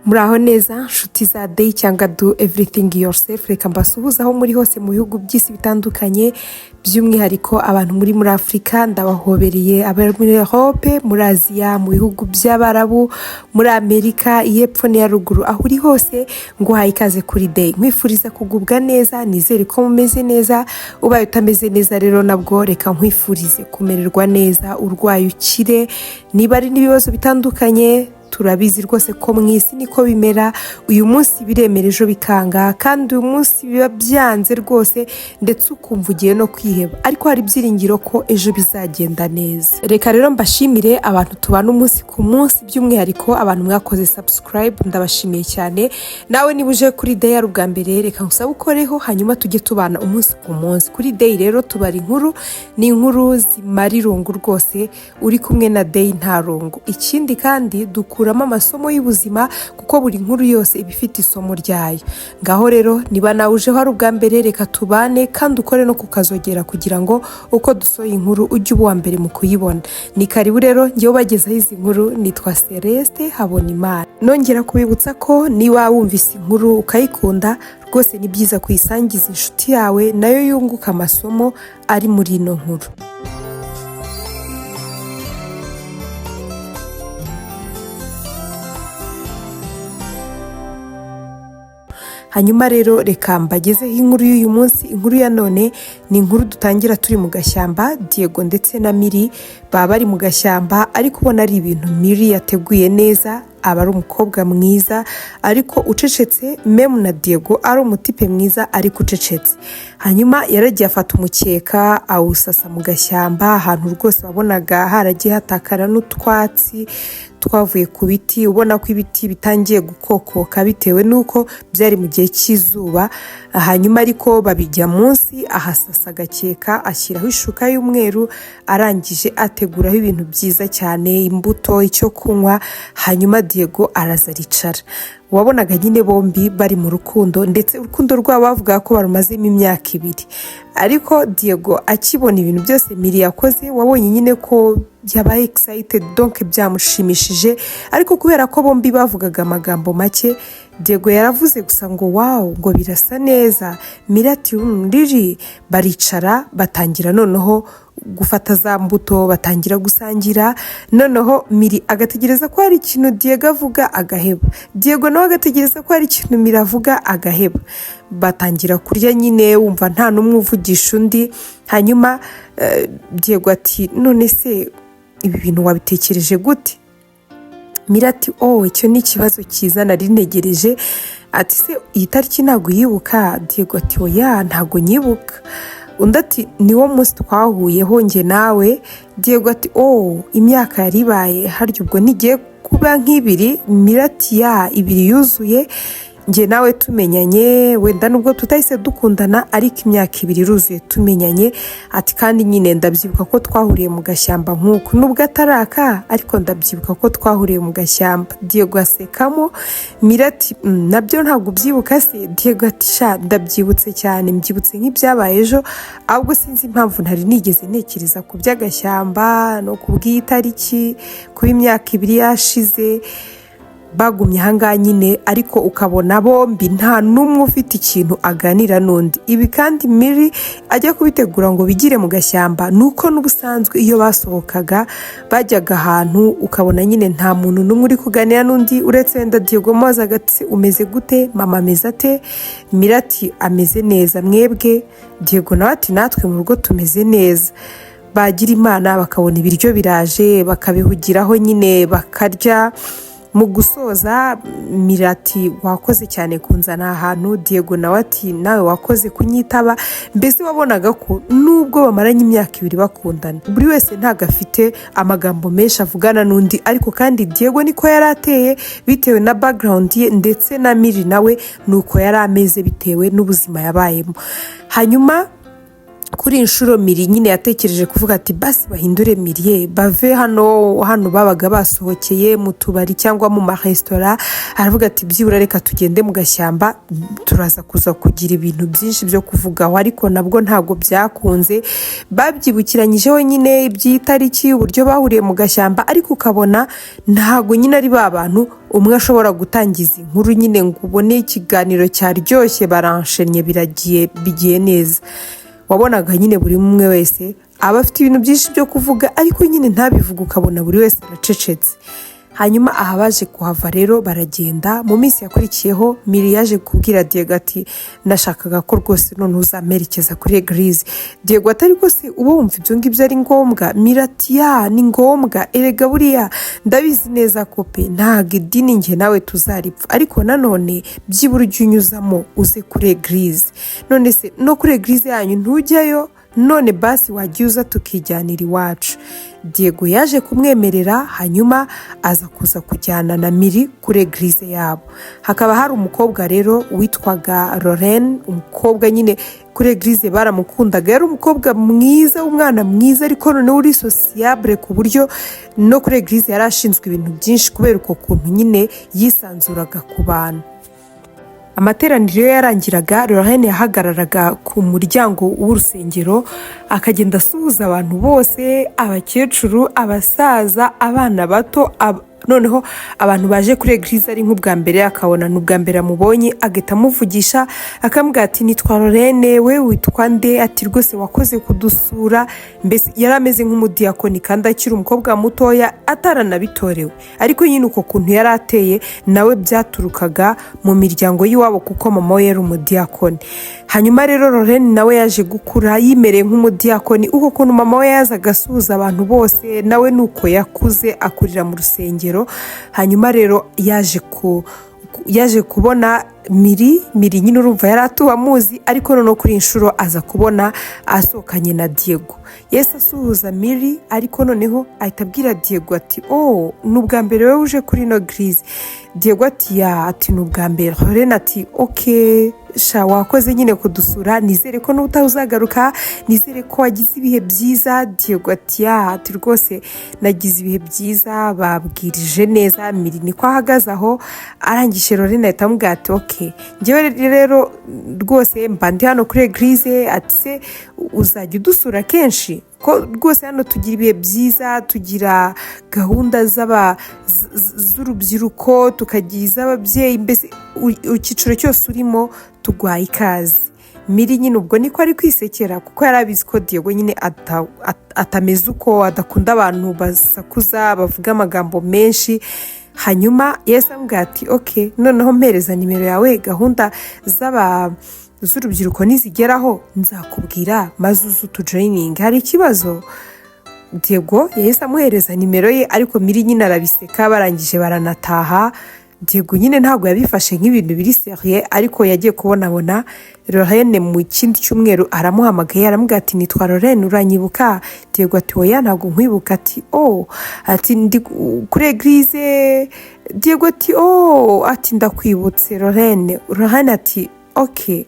Muraho neza nshuti za day cyangwa do everything yourself, reka mbasuhuza aho muri hose mu bihugu by'isi bitandukanye, by'umwihariko abantu muri Afurika ndabahobereye, abari muri Europe, muri Aziya, mu bihugu by'Abarabu, muri Amerika y'epfo n'iya ruguru, aho uri hose nguhaye ikaze kuri day. Nkwifuriza kugubwa neza, nizere ko mumeze neza. Ubaye utameze neza rero nabwo reka nkwifurize kumererwa neza, urwaye ukire. Niba ari n'ibibazo bitandukanye turabizi rwose ko mu isi niko bimera, uyu munsi biremera ejo bikanga, kandi uyu munsi biba byanze rwose ndetse ukumva ugiye no kwiheba, ariko hari ibyiringiro ko ejo bizagenda neza. Reka rero mbashimire abantu tubana umunsi ku munsi, by'umwihariko abantu mwakoze subscribe, ndabashimiye cyane. Nawe niba uje kuri day ari ubwa mbere reka nkusabe ukoreho, hanyuma tujye tubana umunsi ku munsi. Kuri day rero tubara inkuru, ni inkuru zimara irungu rwose, uri kumwe na day nta rungu. Ikindi kandi dukuramo amasomo y'ubuzima, kuko buri nkuru yose iba ifite isomo ryayo. Ngaho rero niba nawe uje hari ubwa mbere reka tubane, kandi ukore no kukazogera kugira ngo uko dusohoye inkuru ujye uba uwa mbere mu kuyibona. Ni karibu rero ngewe bagezaho izi nkuru, nitwa Celeste Habonimana. Nongera kubibutsa ko niba wumvise inkuru ukayikunda rwose ni byiza kuyisangiza inshuti yawe nayo yunguka amasomo ari muri ino nkuru. Hanyuma rero reka mbagezeho inkuru y'uyu munsi. Inkuru ya none ni inkuru dutangira turi mu gashyamba. Diego ndetse na Miri baba bari mu gashyamba, ariko ubona ari ibintu Miri yateguye neza. Aba ari umukobwa mwiza ariko ucecetse, memu na Diego ari umutipe mwiza ariko ucecetse. Hanyuma yaragiye afata umukeka awusasa mu gashyamba, ahantu rwose wabonaga haragiye hatakara n'utwatsi twavuye ku biti, ubona ko ibiti bitangiye gukokoka bitewe n'uko byari mu gihe cy'izuba. Hanyuma ariko babijya munsi, ahasasa agakeka, ashyiraho ishuka y'umweru, arangije ateguraho ibintu byiza cyane, imbuto, icyo kunywa. Hanyuma Diego araza aricara. Wabonaga nyine bombi bari mu rukundo, ndetse urukundo rwabo bavuga ko barumazemo imyaka 2. Ariko Diego akibona ibintu byose Miri yakoze, wabonye nyine ko yabaye excited, donc byamushimishije. Ariko kubera ko bombi bavugaga amagambo make, Diego yaravuze gusa ngo wow, ngo birasa neza. Miri ati riri. Baricara batangira noneho gufata za mbuto, batangira gusangira. Noneho Miri agategereza ko hari ikintu Diego avuga agaheba, Diego nawe agategereza ko hari ikintu Miri avuga agaheba. Batangira kurya nyine, wumva nta n'umwe uvugisha undi. Hanyuma Diego ati none se ibi bintu wabitekereje gute? Miri ati icyo ni ikibazo cyiza nari ntegereje. Ati se iyi tariki ntabwo yibuka? Diego ati oya, ntabwo nyibuka. Undi ati niwo munsi twahuyeho njye nawe. Diego ati imyaka yaribaye, harya ubwo ntigiye kuba nk'ibiri? Miri ati 2 yuzuye njye nawe tumenyanye, wenda nubwo tutahise dukundana ariko imyaka 2 iruzuye tumenyanye. Ati kandi nyine ndabyibuka ko twahuriye mu gashyamba nk'uko, nubwo ataraka ariko ndabyibuka ko twahuriye mu gashyamba. Diego asekamo. Miri ati nabyo ntabwo ubyibuka se? Diego ati ndabyibutse cyane, mbyibutse nk'ibyabaye ejo, ahubwo sinzi impamvu ntari nigeze ntekereza ku by'agashyamba no ku bw'itariki, kuba imyaka 2 yashize. Bagumye ahangaha nyine, ariko ukabona bombi nta n'umwe ufite ikintu aganira n'undi. Ibi kandi Miri ajya kubitegura ngo bigire mu gashyamba, nuko n'ubusanzwe iyo basohokaga bajyaga ahantu ukabona nyine nta muntu n'umwe uri kuganira n'undi, uretse wenda Diego maze agati umeze gute, mama ameze ate? Miri ati ameze neza, mwebwe? Diego nawe ati natwe mu rugo tumeze neza. Bagira imana bakabona ibiryo biraje, bakabihugiraho nyine bakarya. Mu gusoza Miri ati wakoze cyane kunzana ahantu. Diego nawe ati nawe wakoze kunyitaba. Mbese wabonaga ko nubwo bamaranye imyaka 2 bakundana, buri wese ntago afite amagambo menshi avugana n'undi, ariko kandi Diego niko yari ateye bitewe na background ye, ndetse na Miri nawe nuko yari ameze bitewe n'ubuzima yabayemo. Hanyuma kuri inshuro Miri nyine yatekereje kuvuga ati basi bahindure Mirie bave hano babaga basohokeye mu tubari cyangwa mu maresitora. Aravuga ati byibura reka tugende mu gashyamba turaza kuza kugira ibintu byinshi byo kuvugaho, ariko nabwo ntabwo byakunze. Babyibukiranyijeho nyine iby'itariki uburyo bahuriye mu gashyamba, ariko ukabona ntabwo nyine ari ba bantu umwe ashobora gutangiza inkuru nyine ngo ubone ikiganiro cyaryoshye baranshenye bigiye neza. Wabonaga nyine buri umwe wese aba afite ibintu byinshi byo kuvuga, ariko nyine ntabivuga, ukabona buri wese aracecetse. Hanyuma aha baje kuhava rero baragenda. Mu minsi yakurikiyeho Miri yaje kubwira Diego ati nashakaga ko rwose none uzamerekeza kuri eglise. Diego atari rwose uba wumva ibyo ngibyo ari ngombwa? Miri ati ya ni ngombwa, erega buriya ndabizi neza ko pe ntabwo idini njye nawe tuzaripfa, ariko nanone byibura ujye unyuzamo uze kuri eglise. None se no kuri eglise yanyu ntujyayo? None basi wajya uza tukijyanira iwacu. Diego yaje kumwemerera, hanyuma aza kuza kujyana na Miri kuri eglise yabo. Hakaba hari umukobwa rero witwaga Lorraine, umukobwa nyine kuri eglise baramukundaga, yari umukobwa mwiza, umwana mwiza, ariko noneho uri sociable ku buryo no kuri eglise yari ashinzwe ibintu byinshi kubera uko kuntu nyine yisanzuraga ku bantu. Amateraniro yarangiraga, Lorraine yahagararaga ku muryango w'urusengero akagenda asuhuza abantu bose, abakecuru, abasaza, abana bato. Noneho abantu baje kuri eglise ari nk'ubwa mbere, akabona n'ubwa mbere amubonye, agahita amuvugisha akamubwira ati nitwa Lorraine, we witwa nde? Ati rwose wakoze kudusura. Mbese yari ameze nk'umudiyakoni kandi akiri umukobwa mutoya ataranabitorewe, ariko nyine uko kuntu yari ateye nawe byaturukaga mu miryango y'iwabo kuko mama we yari umudiyakoni. Hanyuma rero Lorraine nawe yaje gukura yimereye nk'umudiyakoni, uko kuntu mama we yazaga asuhuza abantu bose nawe nuko yakuze akurira mu rusengero. Hanyuma rero yaje kubona Miri nyine urumva yari atubamuzi, ariko noneho kuri inshuro aza kubona asohokanye na Diego. Yesu asuhuza Miri, ariko noneho ahita abwira Diego ati n'ubwa mbere wowe uje kuri ino eglise? Diego ati ya, ati n'ubwa mbere. Lorraine ati okay sha wakoze nyine kudusura, nizere ko n'utazagaruka, nizere ko wagize ibihe byiza. Diego ati ya, ati rwose nagize ibihe byiza, babwirije neza. Miri niko ahagaze aho arangije. Lorraine ahita amubwira ati okay njyewe rero rwose mba ndi hano kuri eglise, ati se uzajya udusura kenshi ko rwose hano tugira ibihe byiza, tugira gahunda z'urubyiruko, tukagira iz'ababyeyi, mbese icyiciro cyose urimo tugwaye ikaze. Miri nyine ubwo niko ari kwisekera kuko yari abizi ko Diego nyine atameze uko, adakunda abantu basakuza bavuga amagambo menshi. Hanyuma Yesu amubwira ati okay noneho mpereza nimero yawe, gahunda z'urubyiruko nizigeraho nzakubwira maze uze utujoyininge, hari ikibazo? Diego yahise amuhereza nimero ye, ariko Miri nyine arabiseka. Barangije baranataha. Diego nyine ntabwo yabifashe nk'ibintu biri seriye, ariko yagiye kubonabona Lorraine mu kindi cyumweru aramuhamagaye, aramubwira ati nitwa Lorraine uranyibuka? Diego ati oya ntabwo nkwibuka. Ati ati ndi kuri eglise. Diego ati ati ndakwibutse Lorraine. Ati okay,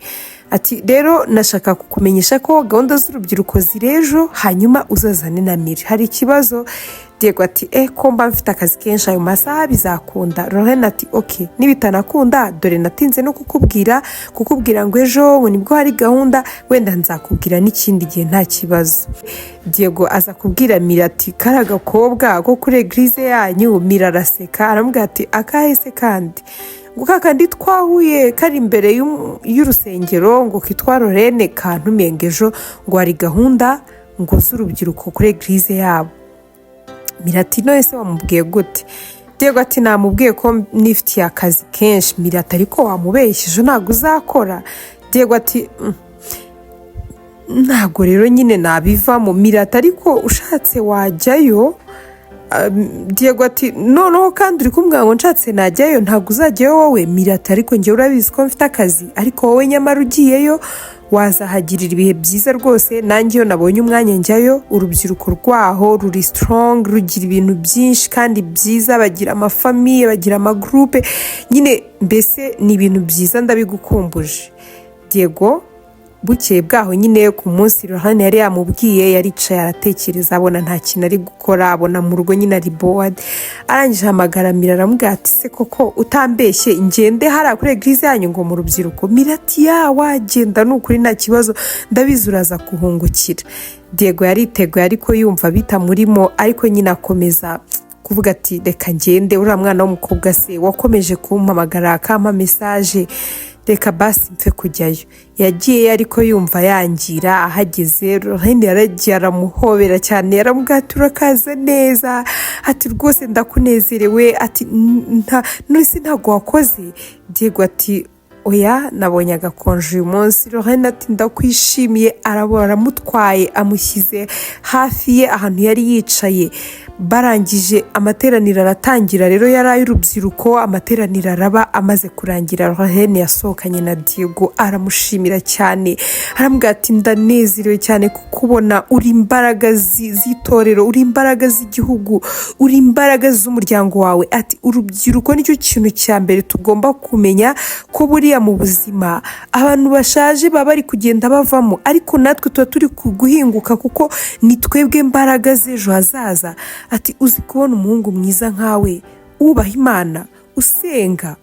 ati rero nashaka kukumenyesha ko gahunda z'urubyiruko zirejo, hanyuma uzazane na Miri, hari ikibazo? Diego ati ko mba mfite akazi kenshi ayo masaha bizakunda? Lorraine ati okay nibitanakunda dore natinze no kukubwira ngo ejo ngo nibwo hari gahunda, wenda nzakubwira n'ikindi gihe nta kibazo. Diego aza kubwira Miri ati kari agakobwa ko kuri eglise yanyu. Miri araseka aramubwira ati akahese kandi ngo kakandi twahuye kari imbere y'urusengero ngo kitwa Lorraine kantumiye ngo ejo ngo hari gahunda ngo z'urubyiruko kuri eglise yabo. Miri ati none se wamubwiye gute? Diego ati namubwiye ko nifitiye akazi kenshi. Miri ati ariko wamubeshyeje ntabwo uzakora? Diego ati ntabwo rero nyine nabivamo. Miri ati ariko ushatse wajyayo. Diego ati noneho kandi uri kumbwira ngo nshatse najyayo ntabwo uzajyayo wowe? Miri ati ariko njye urabizi ko mfite akazi, ariko wowe nyamara ugiyeyo wazahagirira ibihe byiza rwose. Nanjye iyo nabonye umwanya njyayo. Urubyiruko rwaho ruri strong, rugira ibintu byinshi kandi byiza, bagira amafamiye, bagira amagroupe, nyine mbese ni ibintu byiza ndabigukumbuje. Diego bukeye bwaho nyine ku munsi Lorraine yari yamubwiye, yaricaye aratekereza abona nta kintu ari gukora, abona mu rugo nyine ari bored, arangije ahamagara Mira aramubwira ati se koko utambeshye ngende hariya kuri eglise yanyu ngo mu rubyiruko? Mira ati wagenda nukuri nta kibazo ndabizi uraza kuhungukira. Diego yariteguye ariko yumva bitamurimo, ariko nyine akomeza kuvuga ati reka ngende, uriya mwana w'umukobwa se wakomeje kumpamagara akampa message, reka basi mpfe kujyayo. Yagiye ariko yumva yangira, ahageze Lorraine yaragiye aramuhobera cyane, yaramubwira ati urakaza neza, ati rwose ndakunezerewe, ati nonese ntabwo wakoze? Diego ati oya nabonye agakonje uyu munsi. Lorraine ati ndakwishimiye, aramutwaye amushyize hafi ye ahantu yari yicaye. Barangije amateraniro aratangira, rero yari ay'urubyiruko, amateraniro araba, amaze kurangira Lorraine yasohokanye na Diego, aramushimira cyane, aramubwira ati ndanezerewe cyane kukubona, uri imbaraga z'itorero, uri imbaraga z'igihugu, uri imbaraga z'umuryango wawe, ati urubyiruko nicyo kintu cya mbere tugomba kumenya, ko buriya mu buzima abantu bashaje baba bari kugenda bavamo, ariko natwe tuba turi guhinguka kuko ni twebwe mbaraga z'ejo hazaza. Ati uzi kubona umuhungu mwiza nkawe, wubaha Imana, usenga,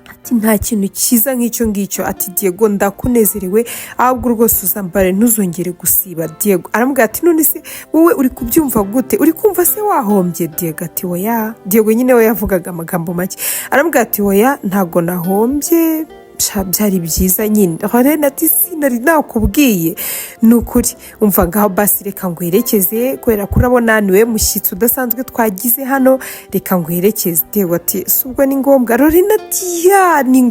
ati nta kintu cyiza nk'icyo ngicyo. Ati Diego ndakunezerewe, ahubwo rwose uzambare ntuzongere gusiba. Diego aramubwira ati none se wowe uri kubyumva gute, uri kumva se wahombye? Diego ati oya. Diego nyine we yavugaga amagambo make, aramubwira ati oya ntago nahombye, byari byiza nyine. Lorraine ati sinari nakubwiye, ni ukuri umva ngaho basi reka ngwerekeze, kubera ko urabona niwe mushyitsi udasanzwe twagize hano, reka ngwerekeze. Diego ati si ubwo ni ngombwa? Lorraine ati ni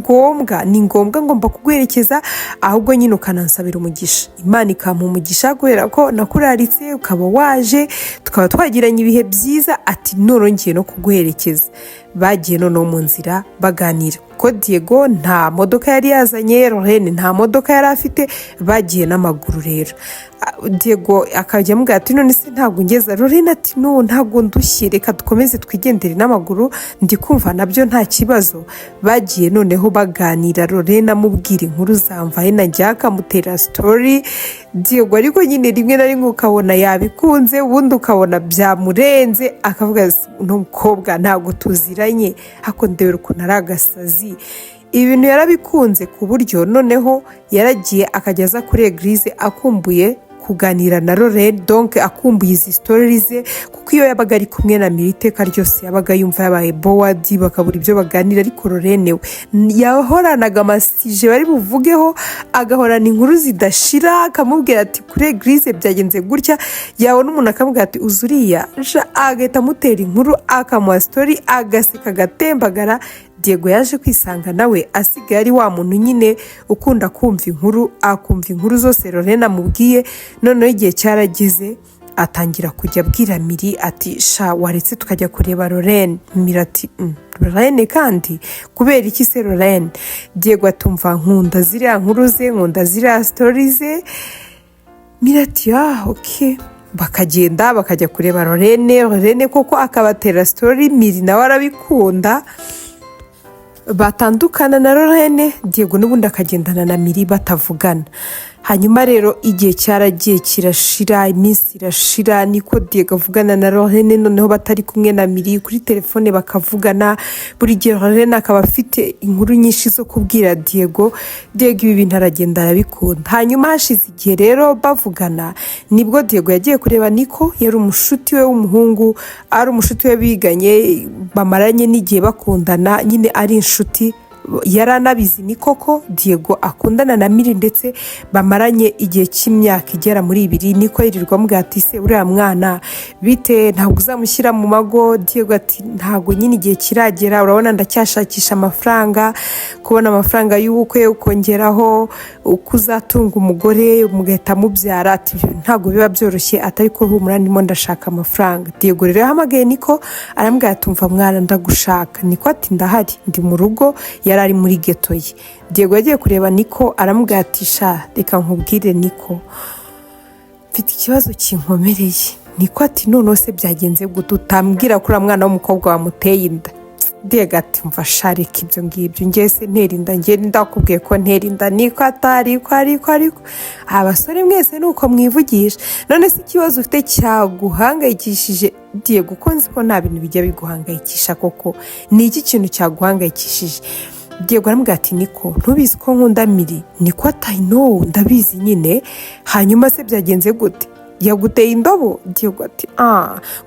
ngombwa ngomba kugwerekeza, ahubwo nyine ukanansabira umugisha, Imana ikampa umugisha kubera ko nakuraritse ukaba waje tukaba twagiranye ibihe byiza. Ati norongeye no kuguherekeza. Bagiye noneho mu nzira baganira, ko Diego nta modoka yari yazanye, Lorraine nta modoka yari afite, bagiye n'amaguru. Rero Diego akajya amubwira ati none se ntabwo ngeza? Lorraine ati no ntabwo ndushye, reka dukomeze twigendere n'amaguru, ndi kumva nabyo nta kibazo. Bagiye noneho baganira, Lorraine amubwira inkuru zamvaye najya akamutera story. Diego ariko nyine rimwe na rimwe ukabona yabikunze, ubundi ukabona byamurenze, akavuga uno mukobwa ntabwo tuziranye, hako ndebera ukuntu ari agasazi. Ibintu yarabikunze ku buryo noneho yaragiye akajya aza kuri eglise akumbuye kuganira na Lorraine, donc akumbuye izi stories ze, kuko iyo yabaga ari kumwe na Mira iteka ryose yabaga yumva yabaye bored, bakabura ibyo baganira. Ariko Lorraine we yahoranaga amasije bari buvugeho, agahorana inkuru zidashira, akamubwira ati kuri eglise byagenze gutya, yabona umuntu akamubwira ati uzuriya, agahita amutera inkuru, akamuha story, agaseka agatembagara. Diego yaje kwisanga nawe asigaye ari wa muntu nyine ukunda kumva inkuru, akumva inkuru zose Lorraine amubwiye. Noneho igihe cyarageze atangira kujya abwira Miri ati waretse tukajya kureba Lorraine. Mira ati Lorraine kandi kubera iki se Lorraine? Diego atumva nkunda ziriya nkuru ze, nkunda ziriya stories ze. Mira ati okay. Bakagenda bakajya kureba Lorraine koko akabatera story, Miri nawe arabikunda. Batandukana na Lorraine, Diego n'ubundi akagendana na Miri batavugana. Hanyuma rero igihe cyaragiye kirashira, iminsi irashira, niko Diego avugana na Lorraine, noneho batari kumwe na Miri kuri telefone bakavugana. Buri gihe Lorraine akaba afite inkuru nyinshi zo kubwira Diego. Ibi bintu aragenda arabikunda. Hanyuma hashize igihe rero bavugana, nibwo Diego yagiye kureba Niko, yari umushuti we w'umuhungu, ari umushuti we biganye, bamaranye n'igihe bakundana, nyine ari inshuti. Yaranabizi ni koko Diego akundana na Miri ndetse bamaranye igihe cy'imyaka igera muri 2. Niko yirirwa amubwira ati se uriya mwana bite, ntabwo uzamushyira mu mago? Diego ati ntabwo nyine igihe kiragera, urabona ndacyashakisha amafaranga, kubona amafaranga y'ubukwe ukongeraho uko uzatunga umugore mugahita mubyara, ati ntabwo biba byoroshye, atari ko humura ndimo ndashaka amafaranga. Diego rero yahamagaye Niko aramubwira ati umva mwana ndagushaka. Niko ati ndahari, ndi mu rugo. Yari ari muri geto ye. Diego yagiye kureba Niko aramubwira ati reka nkubwire Niko, mfite ikibazo kinkomereye. Niko ati none se byagenze gute utambwira kuri mwana w'umukobwa wamuteye inda? Diego ati mva sharika ibyo ngibyo ngese ntera inda ngende ndakubwiye ko ntera inda niko atari ko ariko abasore mwese nuko mwivugisha none se ikibazo ufite cyaguhangayikishije Diego ko nzi ko nta bintu bijya biguhangayikisha koko ni iki kintu cyaguhangayikishije Diego aramubwira ati niko ntubizi ko nkunda Miri niko ati no ndabizi nyine hanyuma se byagenze gute yaguteye indobo Diego ati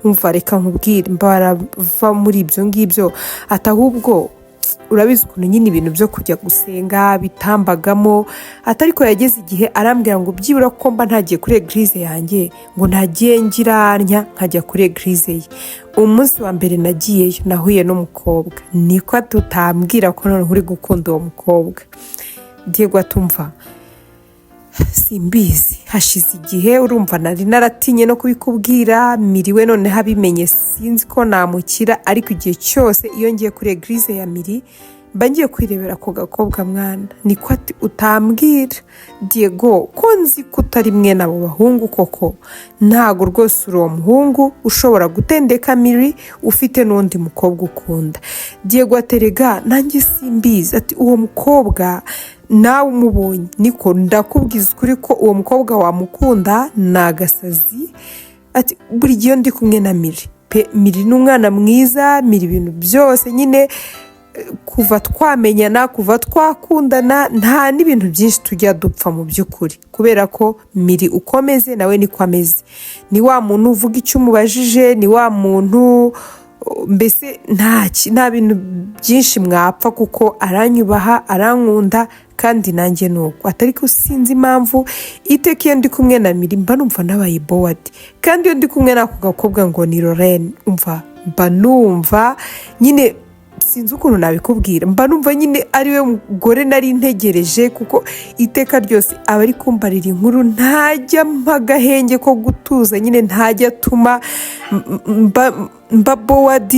umva reka nkubwire mbarava muri ibyo ngibyo ati ahubwo urabizi ukuntu nyine ibintu byo kujya gusenga bitambagamo atariko yageze igihe arambwira ngo byibura ko mba ntagiye kuri eglise yanjye ngo ntagiye ngiranya nkajya kuri eglise ye umunsi wa mbere nagiyeyo nahuye n'umukobwa niko tutambwira ko none uri gukunda uwo mukobwa Diego atumva simbizi hashize igihe urumva nari naratinye no kubikubwira Miriwe none habimenye sinzi ko namukira ariko igihe cyose iyo ngiye kuri eglise ya Miri mba ngiye kwirebera ko gakobwa mwana niko ati utambwira Diego ko nzi ko utari mwe nabo bahungu koko ntago rwose uri uwo muhungu ushobora gutendeka Miri ufite n'undi mukobwa ukunda Diego aterega nanjye simbizi ati uwo mukobwa nawe umubonye niko ndakubwiza ukuri ko uwo mukobwa wamukunda ni agasazi ati buri gihe ndi kumwe na Miri pe Miri ni umwana mwiza Miri ibintu byose nyine kuva twamenyana kuva twakundana nta n'ibintu byinshi tujya dupfa mu by'ukuri kubera ko Miri ukomeze nawe niko ameze ni wa muntu uvuga icyo umubajije ni wa muntu mbese nta bintu byinshi mwapfa kuko aranyubaha arankunda kandi nanjye nuko atari ko sinzi impamvu iteka iyo ndi kumwe na Miri mba numva nabaye bored kandi iyo ndi kumwe n'ako gakobwa ngo ni Lorraine umva mba numva nyine sinzi ukuntu nabikubwira mba numva nyine ariwe mugore nari ntegereje kuko iteka ryose aba ari kumbarira inkuru ntajya mpagahenge ko gutuza nyine ntajya atuma mba bored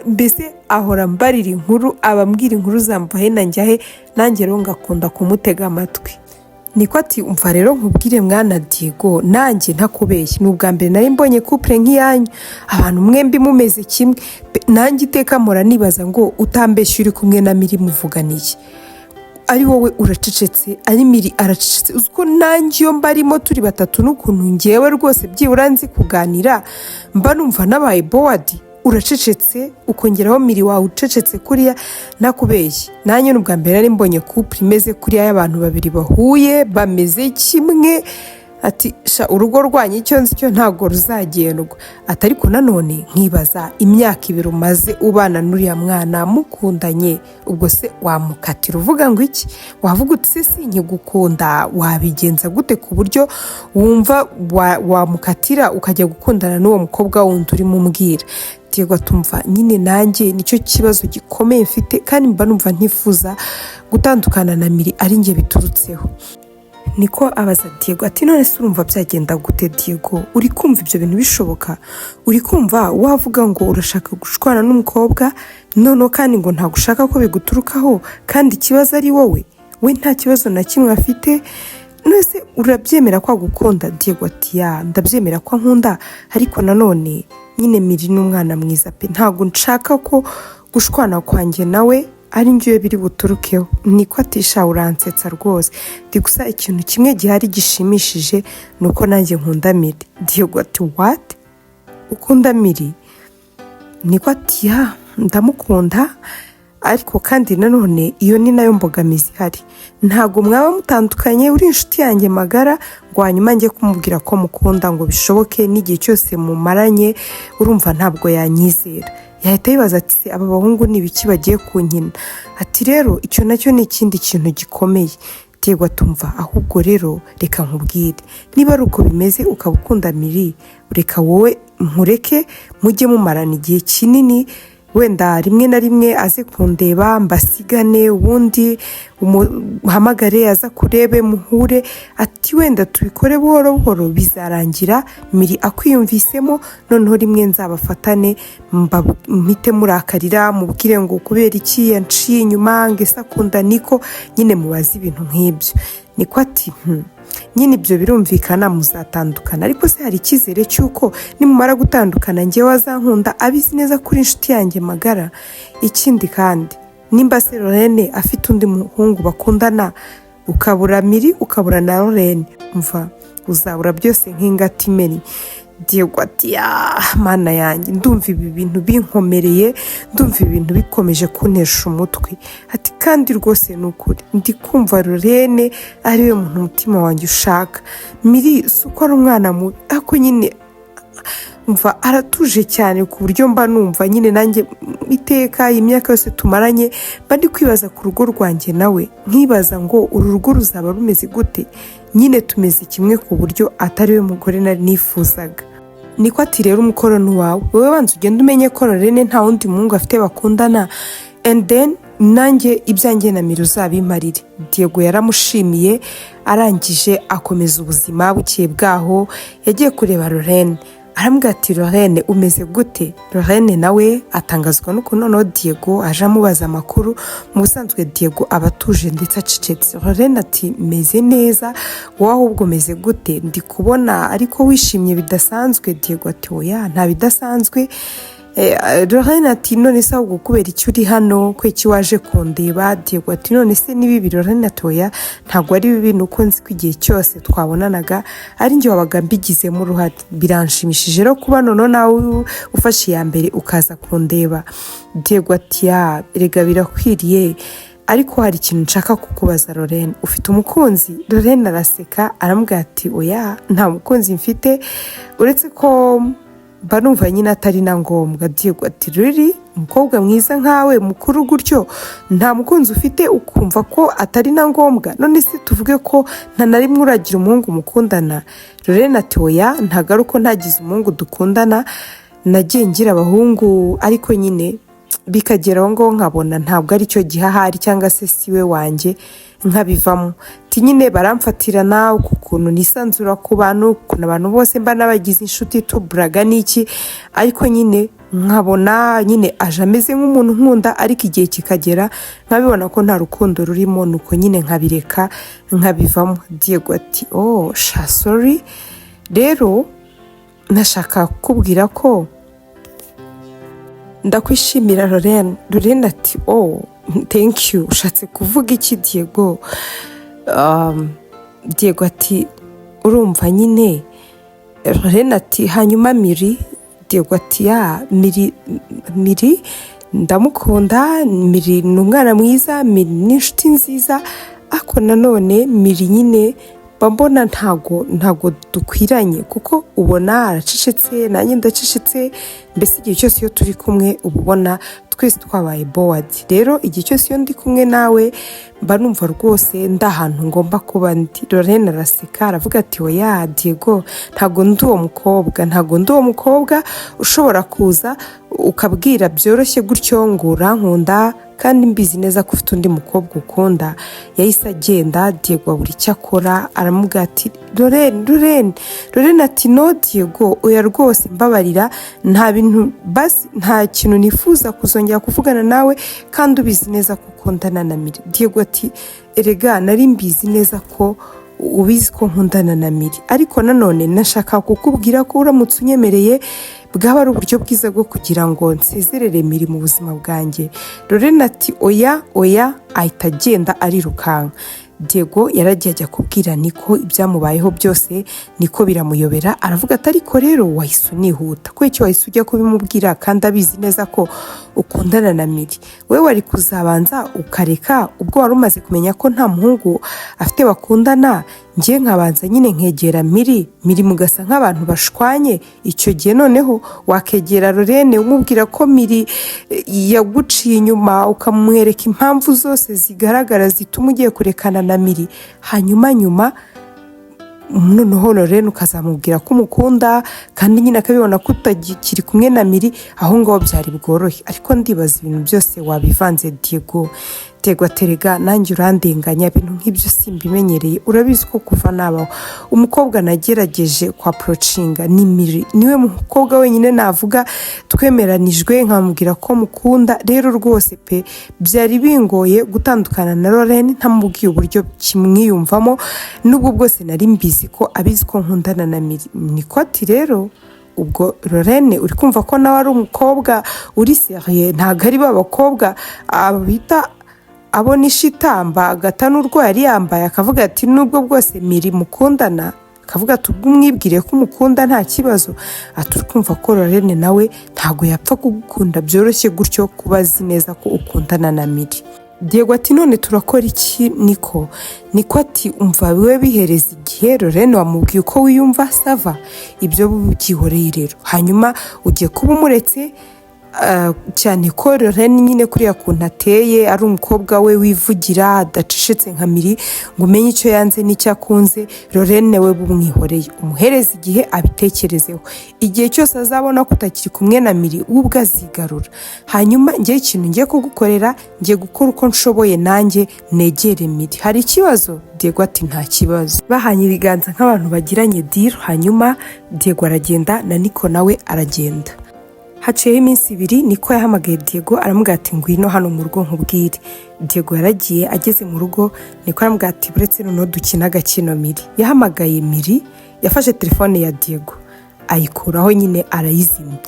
mbese ahora mbarira inkuru abambwira inkuru zambahe nanjyahe nanjye rero ngakunda kumutega amatwi niko ati umva rero nkubwire mwana Diego nanjye ntakubeshye n'ubwa mbere nari mbonye couple nk'iyanyu abantu mwembi mumeze kimwe nanjye iteka mpora nibaza ngo utambeshye uri kumwe na Miri muvuganiye ari wowe uracecetse ari Miri aracecetse uziko nanjye iyo mbarimo turi batatu n'ukuntu ngewe rwose byibura nzi kuganira mba numva nabaye bored uracecetse ukongeraho Miri wawe ucecetse kuriya nakubeshye nanjye n'ubwa mbere nari mbonye couple imeze kuriya y'abantu babiri bahuye bameze kimwe ati sha urugo rwanyu icyo nzi cyo ntago ruzagendwa atariko nanone nkibaza imyaka 2 umaze ubana n'uriya mwana mukundanye ubwo se wamukatira uvuga ngo iki wavuga uti se nkigukunda wabigenza gute ku buryo wumva wamukatira ukajya gukundana n'uwo mukobwa wundi uri mumbwira Diego atumva nyine nanjye nicyo kibazo gikomeye mfite kandi mba numva ntifuza gutandukana na Miri ari nge biturutseho niko abaza Diego ati none se urumva byagenda gute Diego uri kumva ibyo bintu bishoboka uri kumva wavuga ngo urashaka gushwana n'umukobwa none kandi ngo nta gushaka ko biguturukaho kandi ikibazo ari wowe we nta kibazo na kimwe afite nose urabyemera ko agukunda Diego ati ya ndabyemera ko nkunda ariko nanone nyine Miri n'umwana mwiza pe ntago nshaka ko gushwana kwanjye nawe ari ngiye biri buturukeho niko atisha uransetsa rwose ndi gusa ikintu kimwe gihari gishimishije nuko nanjye nkunda Miri Diego ati what ukunda Miri niko ati ya ndamukunda ariko kandi nanone iyo ni nayo mbogamizi hari ntago mwaba mutandukanye uri inshuti yanjye magara ngo hanyuma njye kumubwira ko mukunda ngo bishoboke n'igihe cyose mumaranye urumva ntabwo yanyizera yahita yibaza ati se aba bahungu ni ibiki bagiye kunkina ati rero icyo nacyo ni ikindi kintu gikomeye Diego atumva ahubwo rero reka nkubwire niba ari uko bimeze ukaba ukunda Miri reka wowe nkureke mujye mumarana igihe kinini wenda rimwe na rimwe aze kundeba mbasigane ubundi umuhamagare aza kurebe muhure ati wenda tubikore buhoro buhoro bizarangira Miri akwiyumvisemo noneho rimwe nzabafatane mpite murakarira mubwire ngo kubera iki yanciye inyuma ngese akunda niko nyine mubaza ibintu nk'ibyo niko ati nyine ibyo birumvikana muzatandukana, ariko se hari icyizere cy'uko nimumara gutandukana njyewe azankunda abizi neza kuri inshuti yanjye magara? Ikindi kandi nimba se Lorraine afite undi muhungu bakundana, ukabura Miri ukabura na Lorraine, umva uzabura byose nk'ingati imennye. Diego ati mana yanjye, ndumva ibi bintu binkomereye, ndumva ibintu bikomeje kuntesha umutwe. Ati kandi rwose ni ukuri ndi kumva Lorraine ariwe muntu umutima wanjye ushaka. Miri si uko ari umwana mubi, ariko nyine umva aratuje cyane ku buryo mba numva nyine nanjye iteka imyaka yose tumaranye mba ndi kwibaza ku rugo rwanjye nawe, nkibaza ngo uru rugo ruzaba rumeze gute? Nyine tumeze kimwe ku buryo atari we mugore nari nifuzaga. Niko ati rero umukoro ni wawe, wowe banza ugenda umenye ko Lorraine nta wundi muhungu afite bakundana, and then nanjye ibyanjye na Miri uzabimarire. Diego yaramushimiye, arangije akomeza ubuzima. Bukeye bwaho yagiye kureba Lorraine, aramubwira ati Lorraine umeze gute? Lorraine nawe atangazwa n'ukuntu noneho Diego aje amubaza amakuru. Mu busanzwe Diego aba atuje ndetse acecetse. Lorraine ati meze neza, wowe ahubwo meze gute? Ndi kubona ariko wishimye bidasanzwe. Diego ati oya nta bidasanzwe. Lorraine ati none se ahubwo kubera icyo uri hano, ko iki waje kundeba? Diego ati none se ni bibi? Lorraine ati oya ntabwo ari bibi, nuko nzi ko igihe cyose twabonanaga ari njye wabaga mbigizemo uruhare. Biranshimishije rero kuba noneho nawe ufashe iya mbere ukaza kundeba. Diego ati erega birakwiriye, ariko hari ikintu nshaka kukubaza Lorraine, ufite umukunzi? Lorraine araseka aramubwira ati oya nta mukunzi mfite, uretse ko mba numva nyine atari na ngombwa. Diego ati riri umukobwa mwiza nkawe mukuru gutyo nta mukunzi ufite ukumva ko atari na ngombwa? None se tuvuge ko nta na rimwe uragira umuhungu mukundana? Lorraine ati oya ntabwo ari uko ntagize umuhungu dukundana, nagiye ngira abahungu ariko nyine bikagera aho ngaho nkabona ntabwo ari cyo gihahari cyangwa se siwe wanjye nkabivamo. Nyine baramfatirana ukuntu nisanzura ku bantu, ukuntu abantu bose mba nabagize inshuti tuburaga n'iki, ariko nyine nkabona nyine aje ameze nk'umuntu nkunda, ariko igihe kikagera nkabibona ko nta rukundo rurimo, nuko nyine nkabireka nkabivamo. Diego ati sorry rero nashaka kukubwira ko ndakwishimira Lorraine. Lorraine ati thank you, ushatse kuvuga iki Diego? Diego ati urumva nyine. Lorraine ati hanyuma Miri? Diego ati Miri ndamukunda, Miri ni umwana mwiza, Miri ni inshuti nziza, ariko nanone Miri nyine mbona ntago dukwiranye, kuko ubona aracecetse nanjye ndacecetse, mbese igihe cyose iyo turi kumwe uba ubona twese twabaye bored. Rero igihe cyose iyo ndi kumwe nawe mba numva rwose ndi ahantu ngomba kuba ndi. Lorraine araseka aravuga ati oya Diego ntago ndi uwo mukobwa ushobora kuza ukabwira byoroshye gutyo ngo urankunda kandi mbizi neza ko ufite undi mukobwa ukunda. Yahise agenda. Diego abura icyo akora, aramubwira ati Lorraine ati no Diego oya rwose mbabarira, nta kintu nifuza kuzongera kuvugana nawe kandi ubizi neza ko ukundana na Miri. Diego ati erega nari mbizi neza ko ubizi ko nkundana na Miri, ariko nanone nashaka kukubwira ko uramutse unyemereye bwaba ari uburyo bwiza bwo kugira ngo nsezerere Miri mu buzima bwanjye. Lorraine ati oya ahita agenda arirukanka. Diego yaragiye ajya kubwira Niko ibyamubayeho byose, Niko biramuyobera, aravuga ati ariko rero wahise unihuta, ko icyo wahise ujya kubimubwira kandi abizi neza ko ukundana na Miri? Wowe wari kuzabanza ukareka ubwo wari umaze kumenya ko nta muhungu afite bakundana, njye nkabanza nyine nkegera Miri mugasa nk'abantu bashwanye. Icyo gihe noneho wakegera Lorraine umubwira ko Miri yaguciye inyuma, ukamwereka impamvu zose zigaragara zituma ugiye kurekana na Miri, hanyuma noneho Lorraine ukazamubwira ko umukunda kandi nyine akabibona ko utakiri kumwe na Miri, aho ngaho byari bworohe. Ariko ndibaza ibintu byose wabivanze Diego. Diego terega nanjye urandenganya ibintu nk'ibyo simbimenyereye, urabizi ko kuva nabaho umukobwa nagerageje kwa approachinga ni Miri, niwe mukobwa wenyine navuga twemeranijwe nkamubwira ko mukunda. Rero rwose pe byari bingoye gutandukana na Lorraine ntamubwiye uburyo kimwiyumvamo, nubwo bwose nari mbizi ko abizi ko nkundana na Miri. Niko ati rero ubwo Lorraine uri kumva ko nawe ari umukobwa uri serieux, ntabwo ari babakobwa abita abona ishitamba agatana urwo yari yambaye akavuga ati nubwo bwose Miri mukundana, akavuga ati ubwo umwibwire ko umukunda nta kibazo. Ati uri kumva ko Lorraine nawe ntabwo yapfa kugukunda byoroshye gutyo kuba azi neza ko ukundana na Miri. Diego ati none turakora iki? Niko ati umva biwe bihereza igihe Lorraine wamubwiye uko wiyumva sava, ibyo byihoreye rero, hanyuma ugiye kuba umuretse cyane ko Lorraine nyine kuriya kuntu ateye ari umukobwa we wivugira adacecetse nka Miri ngo umenye icyo yanze n'icyo akunze. Lorraine we bumwihoreye, umuhereza igihe abitekerezeho, igihe cyose azabona ko utakiri kumwe na Miri ubwo azigarura. Hanyuma ngiye ikintu ngiye kugukorera, ngiye gukora uko nshoboye nanjye negere Miri. Hari ikibazo? Diego ati nta kibazo. Bahanye ibiganza nk'abantu bagiranye deal, hanyuma Diego aragenda na Niko nawe aragenda. Haciyeho iminsi 2 Niko yahamagaye Diego aramubwira ati ngwino hano mu rugo nkubwire. Diego yaragiye, ageze mu rugo Niko aramubwira ati buretse noneho dukina agakino Miri. Yahamagaye Miri, yafashe telefone ya Diego ayikuraho nyine arayizimya.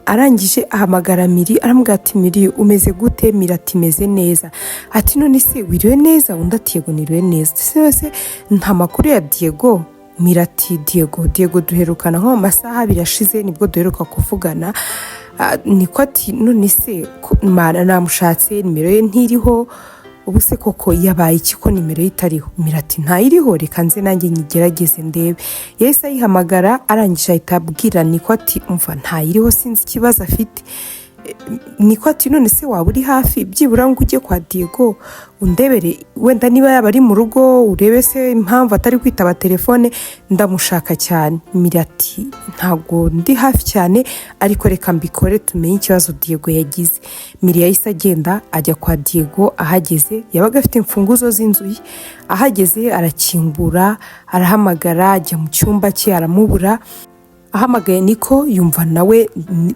Arangije ahamagara Miri aramubwira ati Miri umeze gute? Miri ati meze neza. Ati none se wiriwe neza? Undi ati yego niriwe neza. Se nta makuru ya Diego? Miri ati Diego duherukana nko mu masaha 2 ashize nibwo duheruka kuvugana. Niko ati none se Mana namushatse nimero ye ntiriho, ubu se koko yabaye iki ko nimero ye itariho? Miri ati ntayiriho, reka nze nanjye nyigerageze ndebe. Yahise ayihamagara arangije ahita abwira Niko ati umva ntayiriho sinzi ikibazo afite. Niko ati none se waba uri hafi byibura ngo ujye kwa Diego undebere wenda niba yaba ari mu rugo urebe se impamvu atari kwitaba telefone, ndamushaka cyane. Miri ati ntabwo ndi hafi cyane ariko reka mbikore tumenye ikibazo Diego yagize. Miri yahise agenda ajya kwa Diego, ahageze yabaga afite imfunguzo z'inzu ye, ahageze arakingura arahamagara ajya mu cyumba cye aramubura. Ahamagaye Niko yumva nawe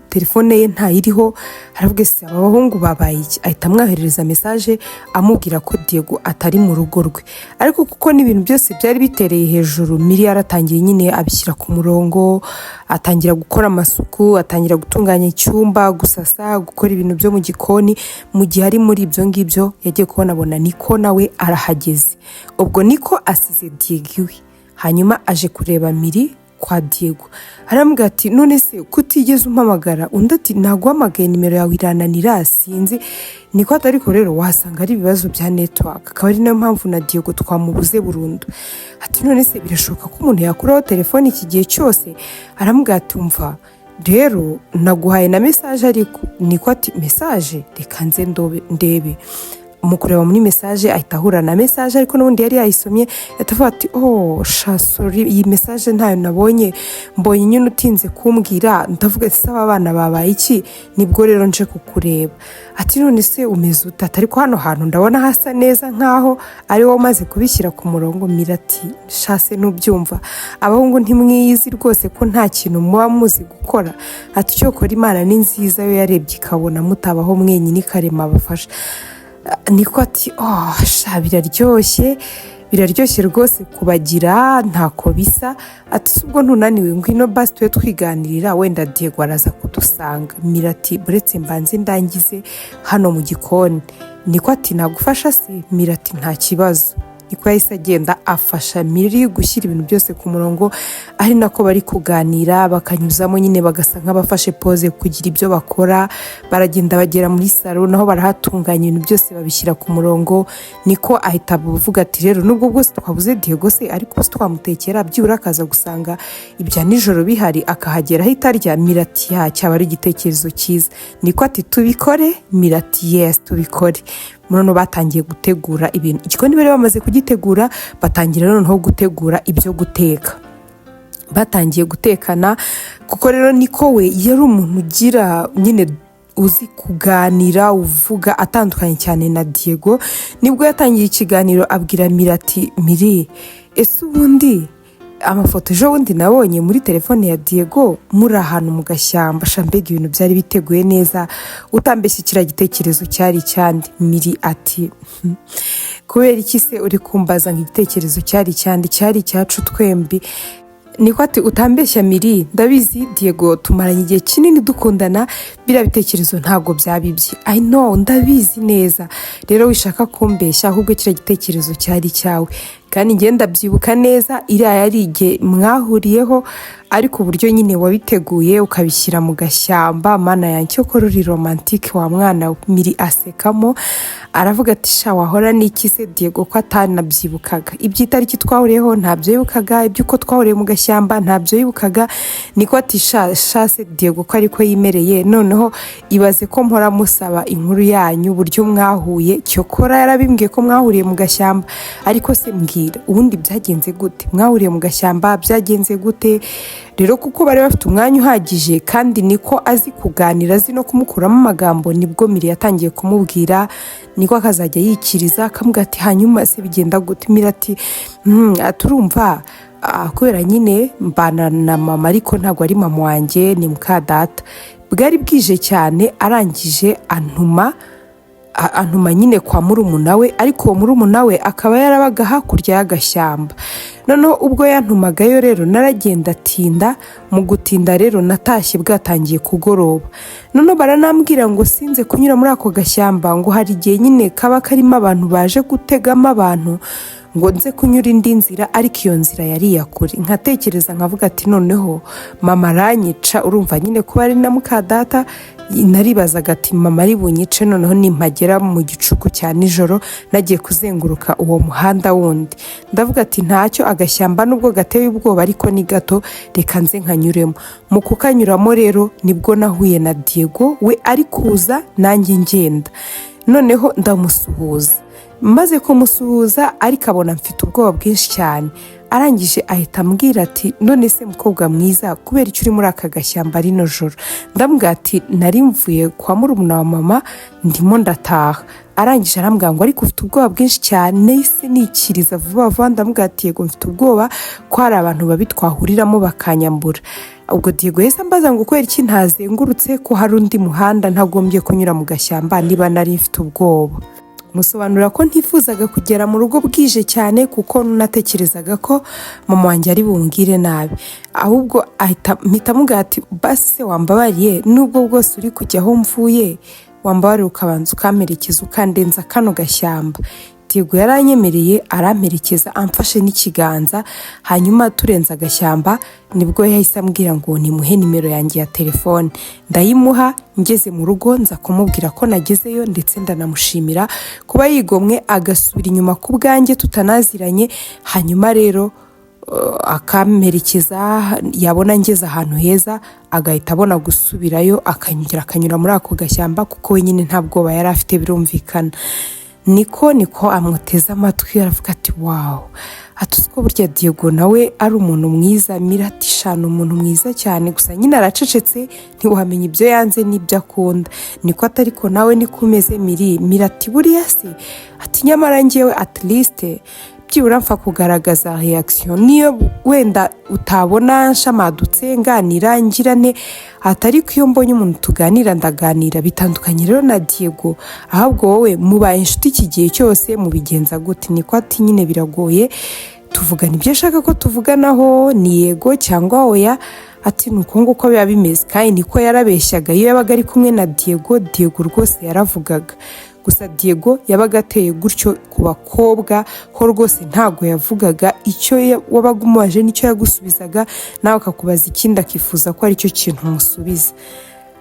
telefone ye ntayiriho, aravuga se aba bahungu babaye iki? Ahita amwoherereza message amubwira ko Diego atari mu rugo rwe. Ariko kuko n'ibintu byose byari bitereye hejuru, Miri yaratangiye nyine abishyira ku murongo, atangira gukora amasuku, atangira gutunganya icyumba, gusasa, gukora ibintu byo mu gikoni. Mu gihe ari muri ibyo ngibyo yagiye kubona Niko nawe arahageze. Ubwo Niko asize Diego iwe, hanyuma aje kureba Miri kwa Diego. Aramubwira ati none se kutigeze umpamagara? Undi ati naguhamagaye nimero yawe irananira sinzi. Niko ati ariko rero wasanga ari ibibazo bya network, akaba ari nayo mpamvu na Diego twamubuze burundu. Ati none se birashoboka ko umuntu yakuraho telefone iki gihe cyose? Aramubwira ati umva rero naguhaye na message ariko. Niko ati message? Reka nze ndebe. Umukureba muri message ahita ahura na message ariko n'ubundi yari yayisomye, yatavuga ati sorry iyi message ntayo nabonye, mbonye nyine utinze kumbwira, ndavuga ati saba abana babaye iki? Nibwo rero nje kukureba. Ati none se umeze ute? Ariko hano hantu ndabona hasa neza nkaho ari wowe umaze kubishyira ku murongo. Miri ati shase nubyumva abahungu ntimwiyizi rwose ko nta kintu muba muzi gukora. Ati cyo kora Imana ni nziza yo yarebye ikabona mutabaho mwenyine ikarema abafasha. Niko ati biraryoshye rwose kubagira ntako bisa. Ati subwo ntunaniwe ngwino basi twe twiganirira wenda Diego araza kudusanga. Miri ati buretse mbanze ndangize hano mu gikoni. Niko ati nagufasha se? Miri ati nta kibazo. Niko yahise agenda afasha Miri gushyira ibintu byose ku murongo, ari nako bari kuganira bakanyuzamo nyine bagasa nk'abafashe pose kugira ibyo bakora. Baragenda bagera muri salo naho barahatunganya ibintu byose babishyira ku murongo. Niko ahita avuga ati rero nubwo bwose twabuze Diego se ariko twamutekera byibura akaza gusanga ibya nijoro bihari akahagera ahita arya. Miri ati cyaba ari igitekerezo cyiza. Niko ati tubikore? Miri ati yes tubikore. Munono batangiye gutegura ibintu, igikoni bari bamaze kugitegura, batangira noneho gutegura ibyo guteka. Batangiye gutekana kuko rero Niko we yari umuntu ugira nyine uzi kuganira uvuga atandukanye cyane na Diego. Nibwo yatangiye ikiganiro abwira Miri ati Miri, ese ubundi amafoto ejo bundi nabonye muri telefone ya Diego muri ahantu mu gashyamba, shambega ibintu byari biteguye neza, utambeshye kiriya gitekerezo cyari cyandi. Miri ati kubera iki se uri kumbaza ngo igitekerezo cyari cyandi, cyari cyacu twembi. Niko ati utambeshya Miri, ndabizi Diego tumaranye igihe kinini dukundana, biriya bitekerezo ntabwo byabibye, I know, ndabizi neza, rero wishaka kumbeshya, ahubwo kiriya gitekerezo cyari cyawe. Kandi ngenda byibuka neza, iriya yari igihe mwahuriyeho, ariko uburyo nyine wabiteguye ukabishyira mu gashyamba, mana yanjye ko ruri romantike wa mwana. Miri asekamo aravuga ati sha wahora n'iki se Diego ko atanabyibukaga, iby'itariki twahuriyeho ntabyo yibukaga, iby'uko twahuriye mu gashyamba ntabyo yibukaga. Niko ati sha se Diego ko ariko yimereye, noneho ibaze ko mpora musaba inkuru yanyu uburyo mwahuye, cyokora yarabimbwiye ko mwahuriye mu gashyamba, ariko se mbwira ubundi byagenze gute, mwahuriye mu gashyamba byagenze gute? Rero kuko bari bafite umwanya uhagije kandi niko azi kuganira, azi no kumukuramo amagambo, nibwo Miri yatangiye kumubwira, niko akazajya yikiriza akamubwira ati hanyuma se bigenda gute? Miri ati turumva kubera nyine mbana na mama ariko ntabwo ari mama wanjye, ni muka data. Bwari bwije cyane, arangije antuma nyine kwa murumuna we, ariko uwo murumuna we akaba yarabaga hakurya y'agashyamba. Noneho ubwo yantumagayo rero naragenda atinda, mu gutinda rero natashye bwatangiye kugoroba. Noneho baranambwira ngo sinze kunyura muri ako gashyamba, ngo hari igihe nyine kaba karimo abantu baje gutegamo abantu, ngo nze kunyura indi nzira, ariko iyo nzira yari iyakure. Nkatekereza nkavuga ati noneho mama aranyica, urumva nyine kuba ari na muka data, naribazaga ati mama ari bunyice noneho nimpagera mu gicuku cya nijoro nagiye kuzenguruka uwo muhanda wundi. Ndavuga ati ntacyo, agashyamba nubwo gateye ubwoba ariko ni gato, reka nze nkanyuremo. Mu kukanyuramo rero nibwo nahuye na Diego, we ari kuza nanjye ngenda. Noneho ndamusuhuza, maze kumusuhuza ariko abona mfite ubwoba bwinshi cyane. Arangije ahita ambwira ati none se mukobwa mwiza, kubera icyo uri muri aka gashyamba rino joro? Ndamubwira ati nari mvuye kwa murumuna wa mama ndimo ndataha. Arangije arambwira ngo ariko ufite ubwoba bwinshi cyane, ese nikiriza vuba vuba? Ndamubwira ati yego mfite ubwoba ko hari abantu babi twahuriramo bakanyambura. Ubwo Diego yahise ambaza ngo kubera iki ntazengurutse, ko hari undi muhanda ntagombye kunyura mu gashyamba niba nari mfite ubwoba. Musobanura ko ntifuzaga kugera mu rugo bwije cyane, kuko natekerezaga ko mama wanjye ari bungire nabi. Ahubwo mpita mubwira ati basi wambabariye, nubwo bwose uri kujya aho mvuye, wambabariye ukabanza ukamperekeza ukandenza kano gashyamba. Diego yaranyemereye aramperekeza, amfashe n'ikiganza. Hanyuma turenza agashyamba nibwo yahise ambwira ngo nimuhe nimero yanjye ya telefone. Ndayimuha, ngeze mu rugo nza kumubwira ko nagezeyo, ndetse ndanamushimira kuba yigomwe agasubira inyuma ku bwanjye tutanaziranye. Hanyuma rero akamperekeza, yabona ngeze ahantu heza agahita abona gusubirayo, akanyura muri ako gashyamba, kuko wenyine nta bwoba yari afite, birumvikana. Niko amuteze amatwi, aravuga ati wow, atuzi ko burya Diego nawe ari umuntu mwiza. Miri ati shana umuntu mwiza cyane, gusa nyine aracecetse, ntiwamenya ibyo yanze n'ibyo akunda. Niko atari ko nawe niko umeze Miri? Miri ati buriya se, ati nyamara ngewe at least byibura mfa kugaragaza reaction, niyo wenda utabona nshamadutse nganira ngirane, atari ko iyo mbonye umuntu tuganira ndaganira. Bitandukanye rero na Diego, ahubwo wowe mubaye inshuti iki gihe cyose mubigenza gute? Niko ati nyine biragoye, tuvugana ibyo ashaka ko tuvuganaho, ni yego cyangwa oya. Ati nuko nguko biba bimeze. Kandi niko yarabeshyaga iyo yabaga ari kumwe na Diego rwose yaravugaga. Gusa Diego yabaga ateye gutyo ku bakobwa ho rwose ntago yavugaga, icyo wabaga umubaje nicyo yagusubizaga, nawe akakubaza ikindi akifuza ko ari cyo kintu umusubiza.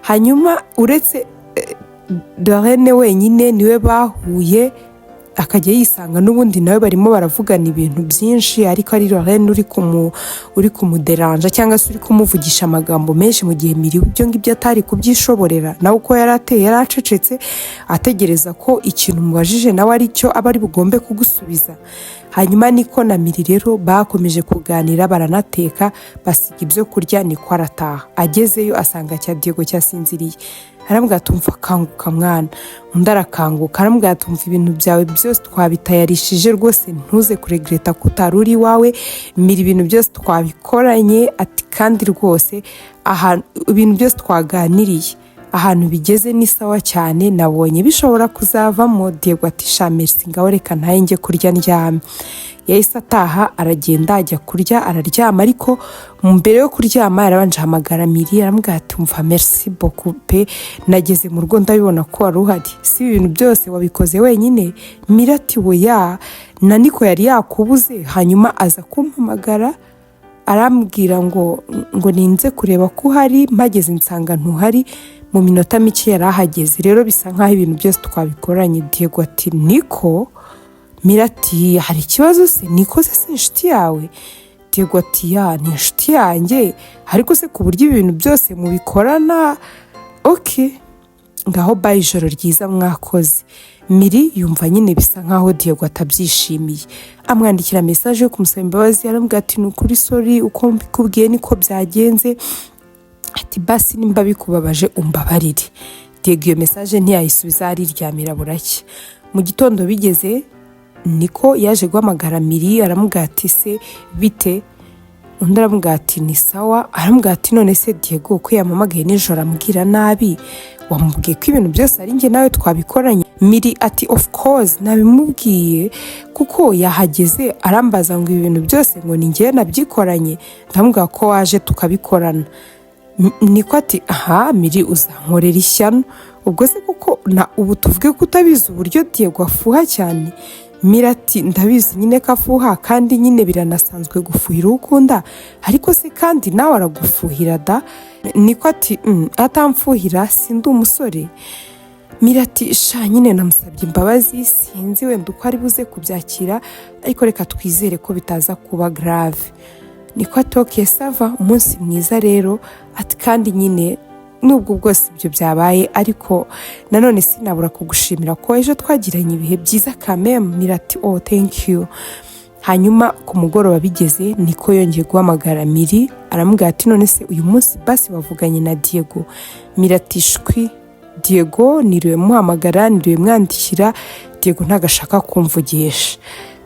Hanyuma uretse Dorene wenyine niwe bahuye, akajya yisanga n'ubundi nawe barimo baravugana ibintu byinshi, ariko ari Lorraine uri kumuderanja cyangwa se uri kumuvugisha amagambo menshi, mu gihe Miri ibyo ngibyo atari kubyishoborera. Nawe uko yarateye yaracecetse ategereza ko ikintu mubajije nawe ari cyo aba ari bugombe kugusubiza. Hanyuma niko na Miri rero bakomeje kuganira, baranateka, basiga ibyo kurya, niko arataha. Agezeyo asanga cya Diego cyasinziriye. arambwira ati umva kanguka mwana. Undi arakanguka arambwira ati umva ibintu byawe byose twabitayarishije rwose ntuze kuregreta ko utari uri iwawe, mira ibintu byose twabikoranye, ati kandi rwose ibintu byose twaganiriye ahantu bigeze ni sawa cyane, nabonye bishobora kuzavamo. Diego ati sha merci ngaho reka ntaye njye kurya ndyame. Yahise ataha aragenda ajya kurya araryama, ariko mbere yo kuryama yarabanje ahamagara Miri aramubwira ati umva merci beaucoup pe, nageze mu rugo ndabibona ko wari uhari, si ibintu byose wabikoze wenyine? Miri ati oya, na Niko yari yakubuze hanyuma aza kumpamagara arambwira ngo ninze kureba ko uhari, mpageze nsanga ntuhari, mu minota mike yari ahageze, rero bisa nk'aho ibintu byose twabikoranye. Diego ati Niko? Miri ati hari ikibazo se? Niko se si inshuti yawe? Diego ati ya ni inshuti yanjye, ariko se ku buryo ibintu byose mubikorana? Ok, ngaho bayi ijoro ryiza mwakoze. Miri yumva nyine bisa nk'aho Diego atabyishimiye, amwandikira message yo kumusaba imbabazi, aramubwira ati nukuri sorry, uko mbikubwiye niko byagenze, ati basi nimba bikubabaje umbabarire. Diego iyo message ntiyayisubiza, ariryamira buracya. Mu gitondo bigeze Niko yaje guhamagara Miri aramubwira ati se bite? Undi aramubwira ati ni sawa. Aramubwira ati none se Diego ko yamamagaye nijoro ambwira nabi, wamubwiye ko ibintu byose ari njye nawe twabikoranye? Miri ati of course nabimubwiye, kuko yahageze arambaza ngo ibintu byose ngo ni njye nabyikoranye, ndamubwira ko waje tukabikorana. Niko ati aha Miri uzankorera ishyano, ubwo se kuko ubu tuvuge ko utabizi uburyo Diego afuha cyane? Miri ati ndabizi nyine ko afuha, kandi nyine biranasanzwe gufuhira ukunda, ariko se kandi nawe aragufuhira da? Niko ati atamfuhira sindi umusore. Miri ati sha nyine namusabye imbabazi, sinzi wenda uko ari buze kubyakira, ariko reka twizere ko bitaza kuba grave. Niko ati ok sava, umunsi mwiza rero, ati kandi nyine nubwo bwose ibyo byabaye ariko nanone sinabura kugushimira ko ejo twagiranye ibihe byiza kameme. Miri ati oh thank you. Hanyuma ku mugoroba bigeze Niko yongeye guhamagara Miri aramubwira ati none se uyu munsi basi wavuganye na Diego? Miri ati shwi Diego niriwe muhamagara, niriwe mwandikira, Diego ntagashaka kumvugisha.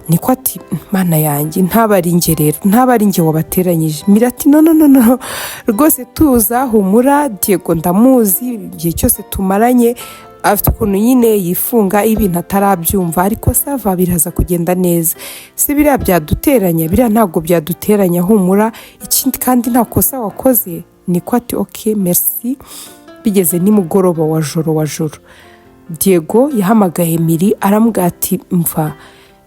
Niko ati mana yanjye ntaba ari njye rero, ntaba ari njye wabateranyije. Miri ati no rwose tuza humura, Diego ndamuzi, igihe cyose tumaranye afite ukuntu nyine yifunga ibintu atarabyumva, ariko sava biraza kugenda neza. Si biriya byaduteranya? Biriya ntabwo byaduteranya humura, ikindi kandi nta kosa wakoze. Niko ati ok merci. Bigeze nimugoroba wa joro Diego yahamagaye Miri aramubwira ati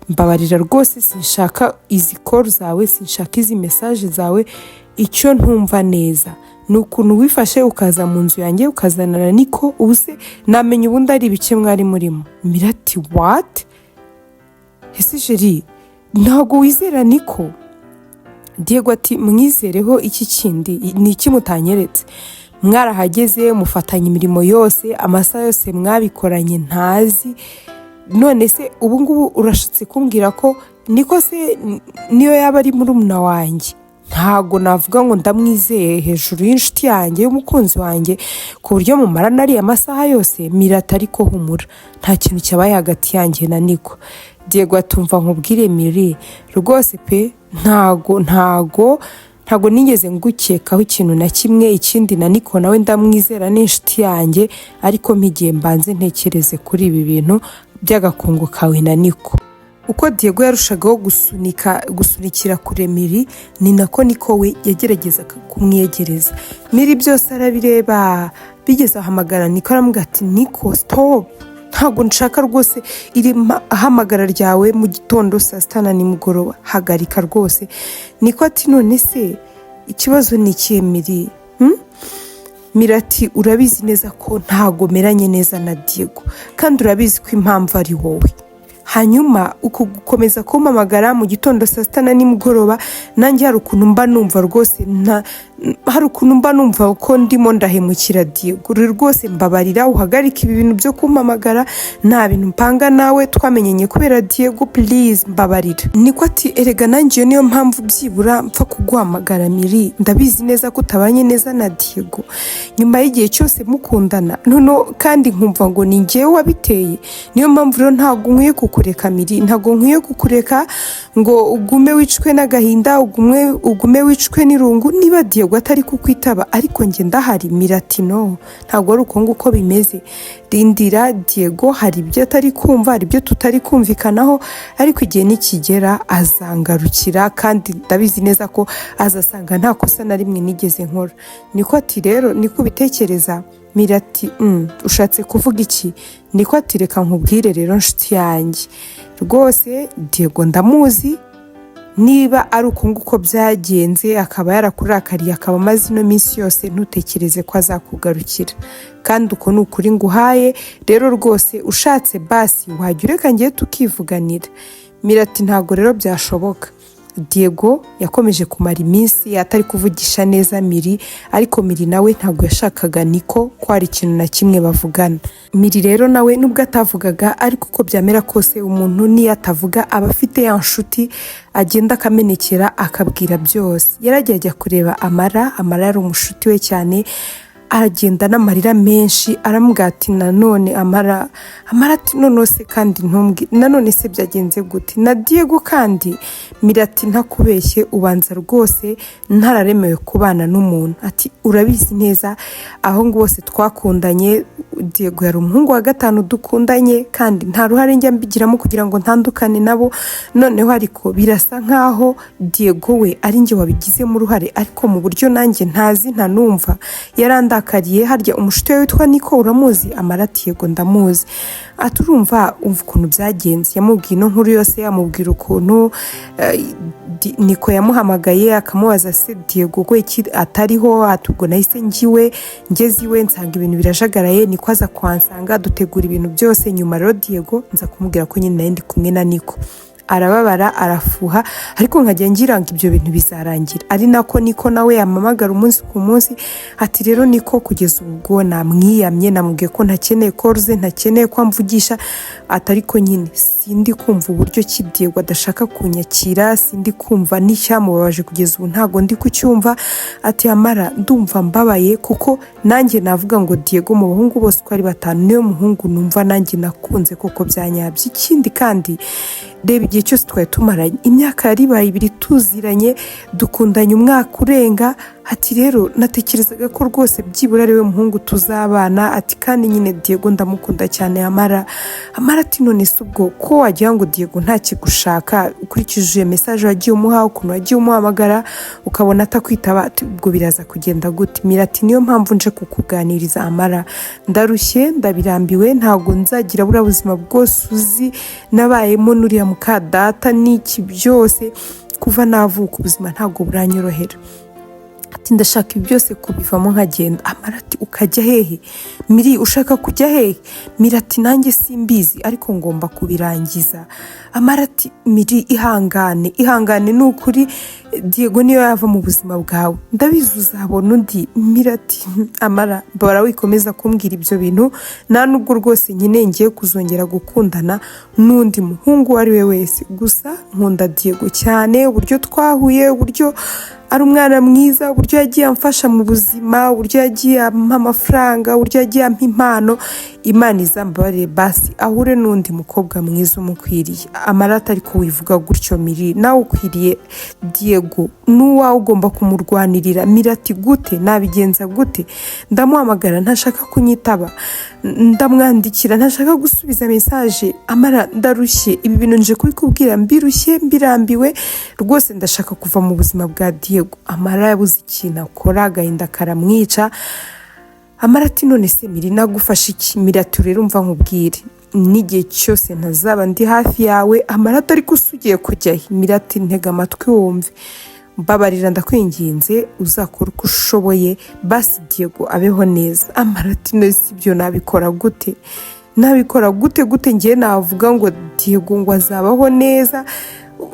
mbabarira rwose, sinshaka izi call zawe, sinshaka izi message zawe, icyo ntumva neza ni ukuntu wifashe ukaza mu nzu yanjye ukazanana Niko, ubuse namenye ubundi ari ibice mwari murimo. Miri ati what? Ese jeri ntabwo wizera Niko? Diego ati mwizereho iki kindi? Ni iki mutanyeretse? Mwarahageze mufatanya imirimo yose, amasaha yose mwabikoranye ntazi, none se ubu ngubu urashitse kumbwira ko Niko se niyo yaba ari murumuna wanjye? Ntago navuga ngo ndamwizeye hejuru y'inshuti yanjye y'umukunzi wanjye ku buryo mumarana ari amasaha yose. Miri ati ariko humura, nta kintu cyabaye hagati yanjye na Niko. Diego atumva nkubwire Miri rwose pe, ntago nigeze ngukekaho ikintu na kimwe, ikindi na Niko nawe ndamwizera n'inshuti yanjye, ariko mpigiye mbanze ntekereze kuri ibi bintu by'agakungu kawe na Niko. Uko Diego yarushagaho gusunikira kure Miri, ni nako Niko we yageragezaga kumwiyegereza. Miri byose arabireba, bigeze ahamagara Niko aramubwira ati Niko stop, ntabwo nshaka rwose iri ahamagara ryawe mu gitondo saa sita na nimugoroba, hagarika rwose. Niko ati none se ikibazo ni ikihe Miri? Miri ati urabizi neza ko ntago meranye neza na Diego, kandi urabizi ko impamvu ari wowe. Hanyuma uko gukomeza kumpamagara mu gitondo saa sita na nimugoroba, nanjye hari ukuntu mba numva rwose hari ukuntu mba numva ko ndimo ndahemukira Diego rwose mbabarira uhagarika ibi bintu byo kumpamagara nta bintu mpanga nawe twamenyenye kubera Diego please mbabarira niko ati erega nanjye niyo mpamvu byibura mpfa kuguhamagara Miri ndabizi neza ko utabanye neza na Diego nyuma y'igihe cyose mukundana nono kandi nkumva ngo ni njyewe wabiteye niyo mpamvu rero ntabwo nkwiye kukureka Miri ntabwo nkwiye kukureka ngo ugume wicwe n'agahinda ugume wicwe n'irungu niba Diego atari kukwitaba ariko njye ndahari Miratino ntabwo ari uko nguko bimeze rindira Diego hari ibyo atari kumva hari ibyo tutari kumvikanaho ariko igihe nikigera azangarukira kandi ndabizi neza ko azasanga nta kosa na rimwe nigeze nkora niko ati rero niko bitekereza Mirati ushatse kuvuga iki niko ati reka nkubwire rero nshuti yanjye rwose Diego ndamuzi niba ari uko nguko byagenze akaba yarakurakariye akaba amaze ino minsi yose ntutekereze ko azakugarukira kandi uko ni ukuri nguhaye rero rwose ushatse basi wajya ureka ngiye tukivuganira Mirati ntabwo rero byashoboka Diego yakomeje kumara iminsi atari kuvugisha neza Miri ariko Miri nawe ntabwo yashakaga niko ko hari ikintu na kimwe bavugana Miri rero nawe nubwo atavugaga ariko uko byamera kose umuntu niyo atavuga aba afite ya nshuti agenda akamenekera akabwira byose yaragiye ajya kureba Amara yari umushuti we cyane aragenda n'amarira menshi aramubwira ati nanone Amara ati none se kandi ntumbwi nanone se byagenze gute na Diego kandi Mirati ntakubeshye ubanza rwose ntararemewe kubana n'umuntu ati urabizi neza aho ngo bose twakundanye Diego yari umuhungu wa gatanu dukundanye kandi nta ruhare njya mbigiramo kugira ngo ntandukane nabo noneho ariko birasa nkaho Diego we ari njye wabigizemo uruhare ariko mu buryo nanjye ntazi ntanumva yarandakariye harya umushuti we witwa Niko uramuzi Amara Diego ndamuzi aturumva ukuntu byagenze yamubwiye ino nkuru yose yamubwira ukuntu Niko yamuhamagaye akamubaza se Diego we atariho atubwo nahise ngeze iwe nsanga ibintu birajagaraye Niko aza kwansanga dutegura ibintu byose nyuma rero Diego nza kumubwira ko nyine ndi kumwe na Niko arababara arafuha ariko nkajya ngira ngo ibyo bintu bizarangira ari nako Niko nawe yamamagara umunsi ku munsi ati rero Niko kugeza ubwo namwiyamye namubwiye ko ntakeneye koruze ntakeneye ko amvugisha atariko nyine sindi kumva uburyo ki Diego adashaka kunyakira sindi kumva n'icyamubabaje kugeza ubu ntago ndi kucyumva ati Amara ndumva mbabaye kuko nanjye navuga ngo Diego mu bahungu bose uko ari batanu niyo muhungu numva nanjye nakunze koko byanyabye ikindi kandi reba igihe cyose twari tumaranye imyaka yaribaye 2 tuziranye dukundanye umwaka urenga ati rero natekerezaga ko rwose byibura ari we muhungu tuzabana ati kandi nyine Diego ndamukunda cyane Amara ati none se ubwo ko wagira ngo Diego ntakigushaka ukurikije message wagiye umuha ukuntu wagiye umuhamagara ukabona atakwitaba ati ubwo biraza kugenda gute Mirati niyo mpamvu nje kukuganiriza Amara ndarushye ndabirambiwe ntago nzagira bura buzima bwose uzi nabayemo nuriya mukadata n'iki byose kuva navuka ubuzima ntago buranyorohera ati ndashaka ibi byose kubivamo nkagenda Amara ati ukajya hehe Miri ushaka kujya hehe Mirati nanjye simbizi ariko ngomba kubirangiza Amara ati Miri ihangane n'ukuri Diego niyo yava mu buzima bwawe ndabizi uzabona undi Mirati Amara bora wikomeza kumbwira ibyo bintu nta nubwo rwose nyine ngiye kuzongera gukundana n'undi muhungu ari we wese gusa nkunda Diego cyane uburyo twahuye uburyo ari umwana mwiza uburyo yagiye amfasha mu buzima uburyo yagiye ampa amafaranga uburyo yagiye ampa impano Imana izambare basi ahure n'undi mukobwa mwiza umukwiriye Amara ariko wivuga gutyo Miri nawe ukwiriye Diego n'uwawe ugomba kumurwanirira Mirati gute nabigenza gute ndamuhamagara ntashaka kunyitaba ndamwandikira ntashaka gusubiza message Amara ndarushye ibi bintu nje kubikubwira mbirushye mbirambiwe rwose ndashaka kuva mu buzima bwa Diego Amara yabuze ikintu akora agahinda karamwica Amara ati none se Miri nagufasha iki Mirati rero umva nkubwire n'igihe cyose ntazaba ndi hafi yawe Amara atari kusugiye kujya Mirati ntega amatwi wumve mbabarira ndakwinginze uzakora uko ushoboye basi Diego abeho neza Amara ati none si ibyo nabikora gute ngiye navuga ngo Diego ngo azabaho neza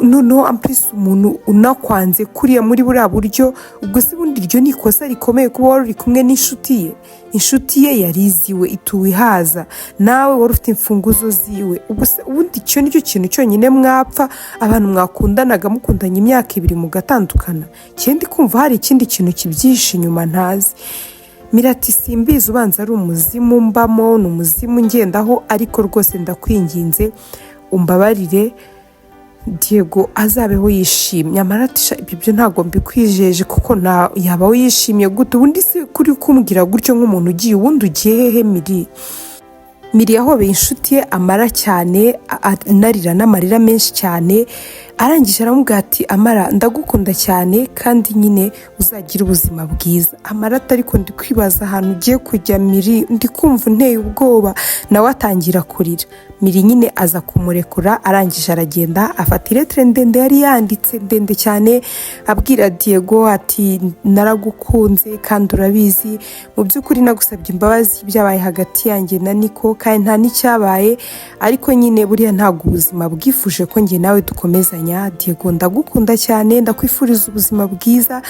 noneho ampurisi umuntu unakwanze kuriya muri buriya buryo, ubwo se ubundi iryo ni ikosa rikomeye kuba wari uri kumwe inshuti ye yari iziwe ituwe ihaza, nawe wari ufite imfunguzo ziwe. Ubundi icyo nicyo kintu cyonyine mwapfa, abantu mwakundanaga mukundanye imyaka 2 mugatandukana. Kendi kumva hari ikindi kintu kibyihishe inyuma ntazi. Mirati simbizi ubanza ari umuzimu mbamo, ni umuzimu ngendaho, ariko rwose ndakwinginze umbabarire Diego azabeho yishimye. Nyamara ibyo ntabwo mbikwijeje kuko yabaho yishimye gute? Ubundi se kuri kumbwira gutyo nk'umuntu ugiye, ubundi ugiye hehe? Miri yahobeye inshuti ye amara cyane, anarira n'amarira menshi cyane, arangije aramubwira ati Amara ndagukunda cyane kandi nyine uzagira ubuzima bwiza. Amara ariko ndi kwibaza ahantu ugiye kujya Miri, ndi kumva unteye ubwoba. Nawe atangira kurira. Miri nyine aza kumurekura, arangije aragenda afata iletere ndende yari yanditse ndende cyane abwira Diego ati naragukunze kandi urabizi, mu by'ukuri nagusabye imbabazi byabaye hagati yanjye na Niko kandi nta n'icyabaye, ariko nyine buriya ntabwo ubuzima bwifuje ko njye nawe dukomezanya. Diego ndagukunda cyane, ndakwifuriza ubuzima bwiza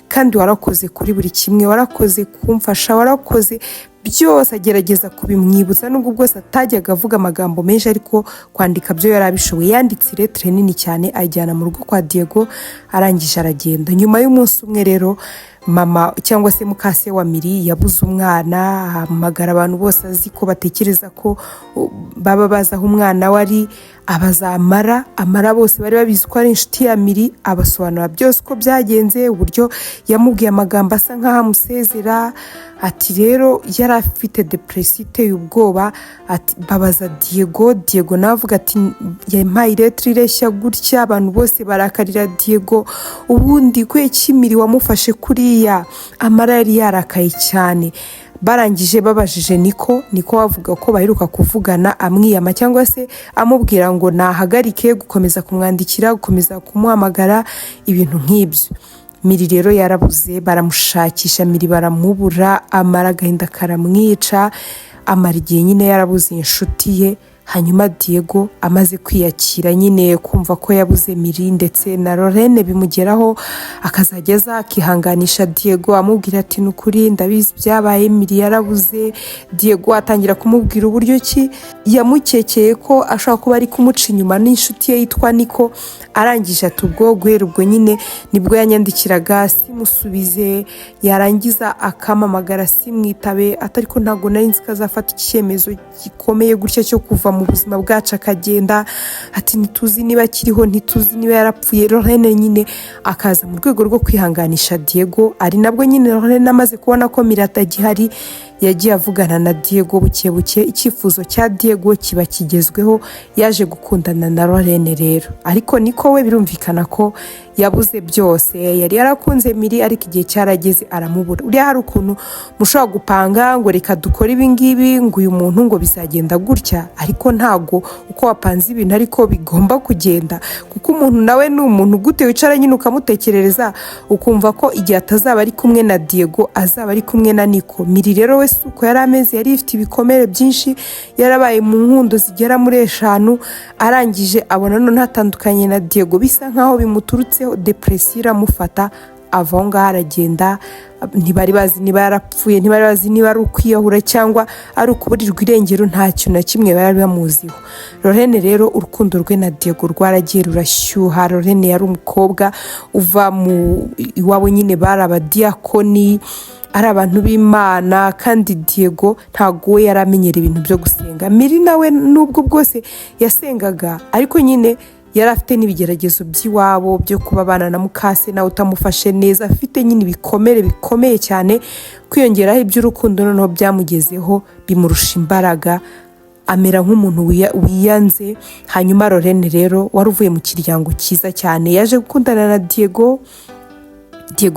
kandi warakoze kuri buri kimwe, warakoze kumfasha, warakoze byose. Agerageza kubimwibutsa nubwo bwose atajyaga avuga amagambo menshi, ariko kwandika byo yarabishoboye. Yanditse iletere nini cyane ajyana mu rugo kwa Diego, arangije aragenda. Nyuma y'umunsi umwe rero mama cyangwa se mukase wa Miri yabuze umwana, ahamagara abantu bose azi ko batekereza ko baba bazi aho umwana wari, abaza Amara bose bari babizi ko ari inshuti ya Miri, abasobanura byose uko byagenze, uburyo yamubwiye amagambo asa nk'aho amusezera. Ati rero yari afite depression iteye ubwoba. Ati babaza Diego nawe avuga ati yampaye iletere ireshya gutya, abantu bose barakarira Diego, ubundi kweki Miri wamufashe kuriya? Amara yari yarakaye cyane. Barangije babajije Niko wavuga ko baheruka kuvugana, amwiyama cyangwa se amubwira ngo nahagarike gukomeza kumwandikira, gukomeza kumuhamagara, ibintu nk'ibyo. Miri rero yarabuze, baramushakisha Miri baramubura, Amara agahinda karamwica, amara igihe nyine yarabuze inshuti ye. Hanyuma Diego amaze kwiyakira nyine kumva ko yabuze Miri ndetse na Lorraine bimugeraho, akazageza akihanganisha Diego amubwira ati nukuri ndabizi byabaye, Miri yarabuze. Diego atangira kumubwira uburyo ki yamukekeye ko ashaka kuba ari kumuca inyuma n'inshuti ye yitwa Niko. Arangije ati ubwo guhera ubwo nyine nibwo yanyandikiraga simusubize, yarangiza akamamagara simwitabe, atari ko ntabwo nari nzi ko azafata icyemezo gikomeye gutya cyo kuva mu buzima bwacu akagenda. Ati ntituzi niba akiriho, ntituzi niba yarapfuye. Lorraine nyine akaza mu rwego rwo kwihanganisha Diego, ari nabwo nyine Lorraine amaze kubona ko Miri atagihari, yagiye avugana na Diego buke buke, icyifuzo cya Diego kiba kigezweho, yaje gukundana na Lorraine rero. Ariko Niko we birumvikana ko yabuze byose, yari yarakunze Miri ariko igihe cyarageze aramubura. Uriya hari ukuntu mushobora gupanga ngo reka dukore ibi ngibi, ngo uyu muntu ngo bizagenda gutya, ariko ntago uko wapanze ibintu ariko bigomba kugenda, kuko umuntu nawe ni umuntu gute wicara nyine ukamutekerereza ukumva ko igihe atazaba ari kumwe na Diego azaba ari kumwe na Niko. Miri rero we suko yari ameze, yari ifite ibikomere byinshi, yarabaye mu nkundo zigera muri 5, arangije abona none hatandukanye na Diego, bisa nkaho bimuturutseho depression iramufata, ava ngaho aragenda. Ntibari bazi niba yarapfuye, ntibari bazi niba ari ukwiyahura cyangwa ari ukuburirwa irengero, nta kintu na kimwe bari bamuziho. Lorraine rero urukundo rwe na Diego rwaragiye rurashyuha. Lorraine yari umukobwa uva mu iwabo nyine bari abadiyakoni, ari abantu b'Imana, kandi Diego ntago we yaramenyera ibintu byo gusenga. Miri nawe nubwo bwose yasengaga, ariko nyine yari afite n'ibigeragezo by'iwabo byo kuba abana na mukase nawe utamufashe neza, afite nyine ibikomere bikomeye cyane. Kwiyongeraho iby'urukundo noneho byamugezeho bimurusha imbaraga, amera nk'umuntu wiyanze. Hanyuma Lorraine rero wari uvuye mu kiryango cyiza cyane, yaje gukundana na Diego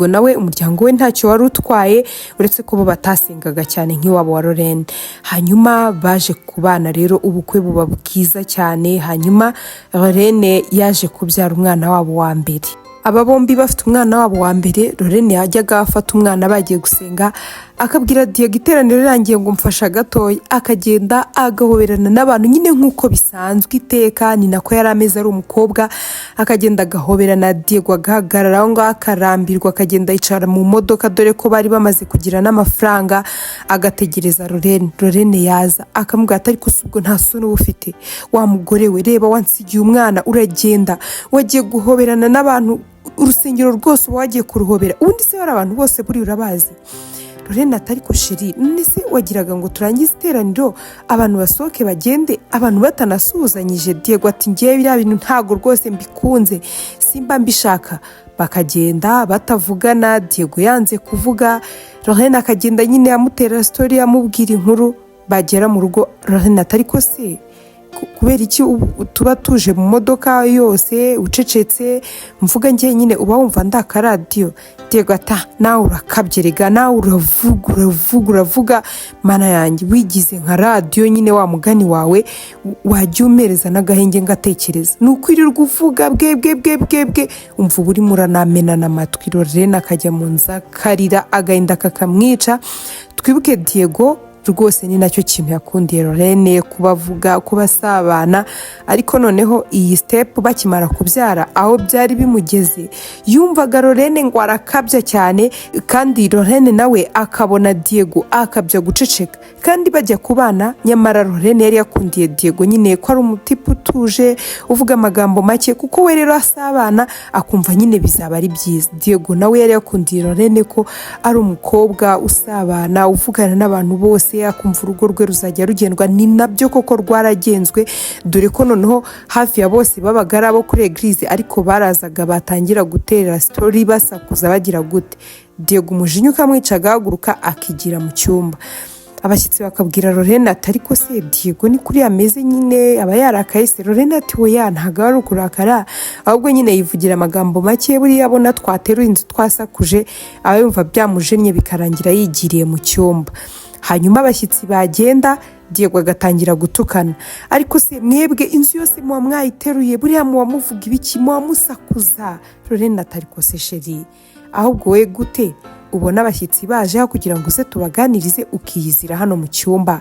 nawe umuryango we ntacyo wari utwaye uretse ko bo batasengaga cyane nk'iwabo wa Lorraine. Hanyuma baje kubana rero, ubukwe buba bwiza cyane. Hanyuma Lorraine yaje kubyara umwana wabo wa mbere. aba bombi bafite umwana wabo wa mbere. Lorraine yajyaga afata umwana bagiye gusenga akabwira Diego iteraniro rirangiye ngo mfasha gatoya, akagenda agahoberana n'abantu nyine nk'uko bisanzwe iteka. Ni nako yari ameze ari umukobwa, akagenda agahoberana. Diego agahagarara aho ngaho akarambirwa, akagenda yicara mu modoka dore ko bari bamaze kugira n'amafaranga, agategereza Lorraine yaza akamubwira ati ariko ubwo nta soni uba ufite wa mugore we, reba wansigiye umwana uragenda wagiye guhoberana n'abantu, urusengero rwose uba wagiye kuruhobera, ubundi se bari abantu bose buri urabazi. Lorraine ati ariko sheri, none se wagiraga ngo turangize iteraniro abantu basohoke bagende abantu batanasuhuzanyije? Diego ati ngewe biriya bintu ntago rwose mbikunze, simba mbishaka. Bakagenda batavugana, Diego yanze kuvuga, Lorraine akagenda nyine amutera story amubwira inkuru. Bagera mu rugo Lorraine ati ariko se kubera iki tuba tuje mu modoka yose ucecetse, mvuga njye nyine uba wumva ndakaradiyo? Diego ati nawe urakabye rega, nawe uravuga mana yanjye, wigize nka radiyo nyine, wa mugani wawe wajya umereza n'agahenge ngatekereza, nukwirirwa uvuga bwe umva uba urimo uranamenana amatwi. Lorraine akajya mu nzu akarira, agahinda kakamwica. Twibuke Diego rwose ni nacyo kintu yakundiye Lorraine, kubavuga, kubasabana. Ariko noneho iyi step bakimara kubyara aho byari bimugeze, yumvaga Lorraine ngo arakabya cyane, kandi Lorraine nawe akabona Diego akabya guceceka. Kandi bajya kubana, nyamara Lorraine yari yakundiye Diego nyine ko ari umutipe utuje uvuga amagambo make, kuko we rero asabana akumva nyine bizaba ari byiza. Diego nawe yari yakundiye Lorraine ko ari umukobwa usabana, uvugana n'abantu bose, akumva urugo rwe ruzajya rugendwa. Ni nabyo koko rwaragenzwe, dore ko noneho hafi ya bose babaga ari abo kuri eglise, ariko barazaga batangira gutera story basakuza bagira gute. Diego umujinya ukamwica agahaguruka akigira mu cyumba. Abashyitsi bakabwira Lorraine ati ariko se Diego ni kuri ameze nyine aba yarakaye se? Lorraine ati oya ntago ari ukurakara, ahubwo nyine yivugira amagambo make, buriya abona twateruye inzu twasakuje aba yumva byamujennye bikarangira yigiriye mu cyumba. Hanyuma abashyitsi bagenda, Diego agatangira gutukana. Ariko se mwebwe inzu yose muba mwayiteruye, buriya muba muvuga ibiki, muba musakuza? Lorraine ati ariko se sheri, ahubwo we gute ubona abashyitsi baje kugira ngo uze tubaganirize ukiyizira hano mu cyumba,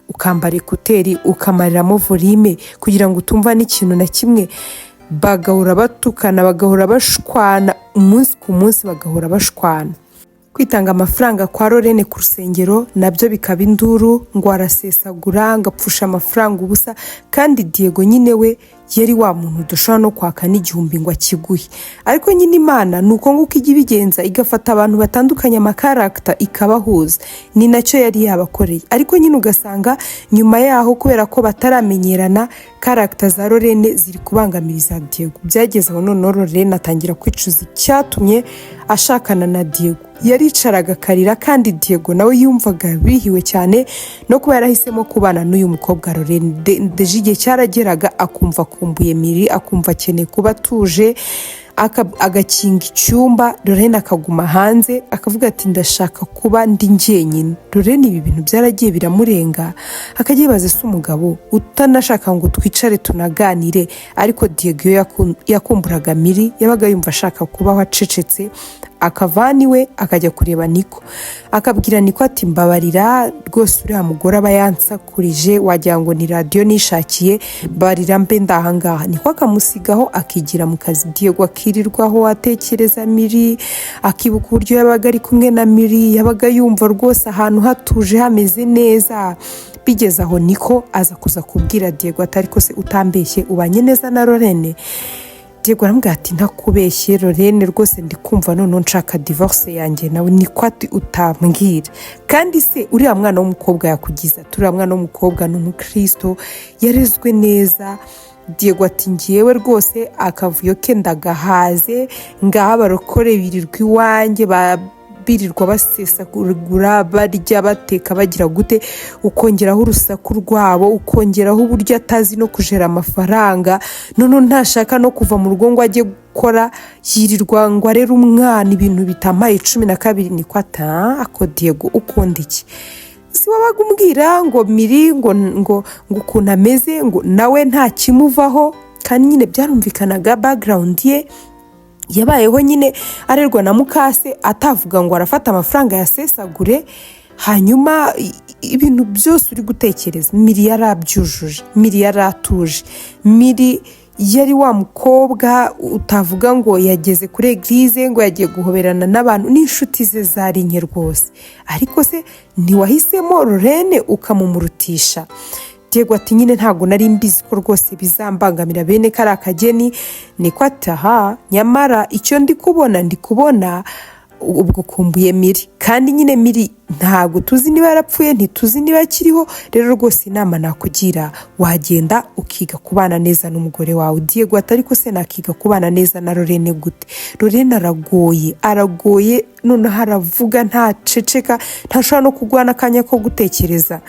ukambara ekuteri ukamariramo volume kugira ngo utumva n'ikintu na kimwe? Bagahora batukana, bagahora bashwana, umunsi ku munsi bagahora bashwana. Kwitanga amafaranga kwa Lorraine ku rusengero nabyo bikaba induru, ngo arasesagura, ngapfusha amafaranga ubusa. Kandi Diego nyine we yari wa muntu dushobora no kwaka n'igihumbi ngo akiguhe. Ariko nyine Imana nuko nguko ijya ibigenza, igafata abantu batandukanye amakarakta ikabahuza. Ni nacyo yari yabakoreye. Ariko nyine ugasanga nyuma yaho kubera ko bataramenyerana, karakta za Lorraine ziri kubangamiriza Diego. Byageze aho none Lorraine atangira kwicuza icyatumye ashakana na Diego. Yaricaraga akarira, kandi Diego nawe yumvaga bihiwe cyane no kuba yarahisemo kubana n'uyu mukobwa Lorraine. Deje igihe cyarageraga akumva akumbuye Miri, akumva akeneye kuba atuje, agakinga icyumba. Lorraine akaguma hanze akavuga ati ndashaka kuba ndi njyenyine. Lorraine ibi bintu byaragiye biramurenga, akajya yibaza se umugabo utanashaka ngo twicare tunaganire. Ariko Diego yakumburaga Miri, yabaga yumva ashaka kubaho acecetse. Akavaniwe akajya kureba Niko, akabwira Niko ati mbabarira rwose uriya mugore aba yansakurije, wagira ngo ni radiyo nishakiye, mbabarira mbe ndahangaha. Niko akamusigaho akigira mu kazi. Diego akirirwaho atekereza Miri, akibuka uburyo yabaga ari kumwe na Miri, yabaga yumva rwose ahantu hatuje hameze neza. Bigeze aho Niko aza kuza kubwira Diego ati ariko se utambeshye ubanye neza na Lorraine? Diego aramubwira ati ntakubeshye Lorraine rwose ndi kumva none nshaka divorce yanjye nawe. Niko ati utambwira? Kandi se uriya mwana w'umukobwa yakugiza? Turiya mwana w'umukobwa ni umukristo, yarezwe neza. Diego ati ngiyewe rwose akavuyo ke ndagahaze, ngaha barokore birirwa iwanjye birirwa basesagura, barya bateka bagira gute, ukongeraho urusaku rwabo, ukongeraho uburyo atazi no kujera amafaranga. None ntashaka no kuva mu rugo ngo ajye gukora, yirirwa ngo arere umwana ibintu bitamaye 12. Niko ako Diego ukunda iki? Si wabaga umbwira ngo Miri ngo ukuntu ameze ngo nawe nta kimuvaho? Kandi nyine byarumvikanaga background ye yabayeho nyine arerwa na mukase, atavuga ngo arafata amafaranga yasesagure. Hanyuma ibintu byose uri gutekereza Miri yarabyujuje, Miri yaratuje, Miri yari wa mukobwa utavuga ngo yageze kuri eglise ngo yagiye guhoberana n'abantu, n'inshuti ze zari nke rwose. Ariko se ntiwahisemo Lorraine ukamumurutisha? Diego ati nyine ntago nari mbizi ko rwose bizambangamira bene kari akageni. Niko ataha nyamara icyo ndi kubona ubwo kumbuye Miri, kandi nyine Miri ntago tuzi niba yarapfuye, ntituzi niba akiriho. Rero rwose inama nakugira, wagenda ukiga kubana neza n'umugore wawe. Diego ati ariko se nakiga kubana neza na Lorraine gute? Lorraine aragoye noneho aravuga ntaceceka, ntashobora no kugwana akanya ko gutekereza.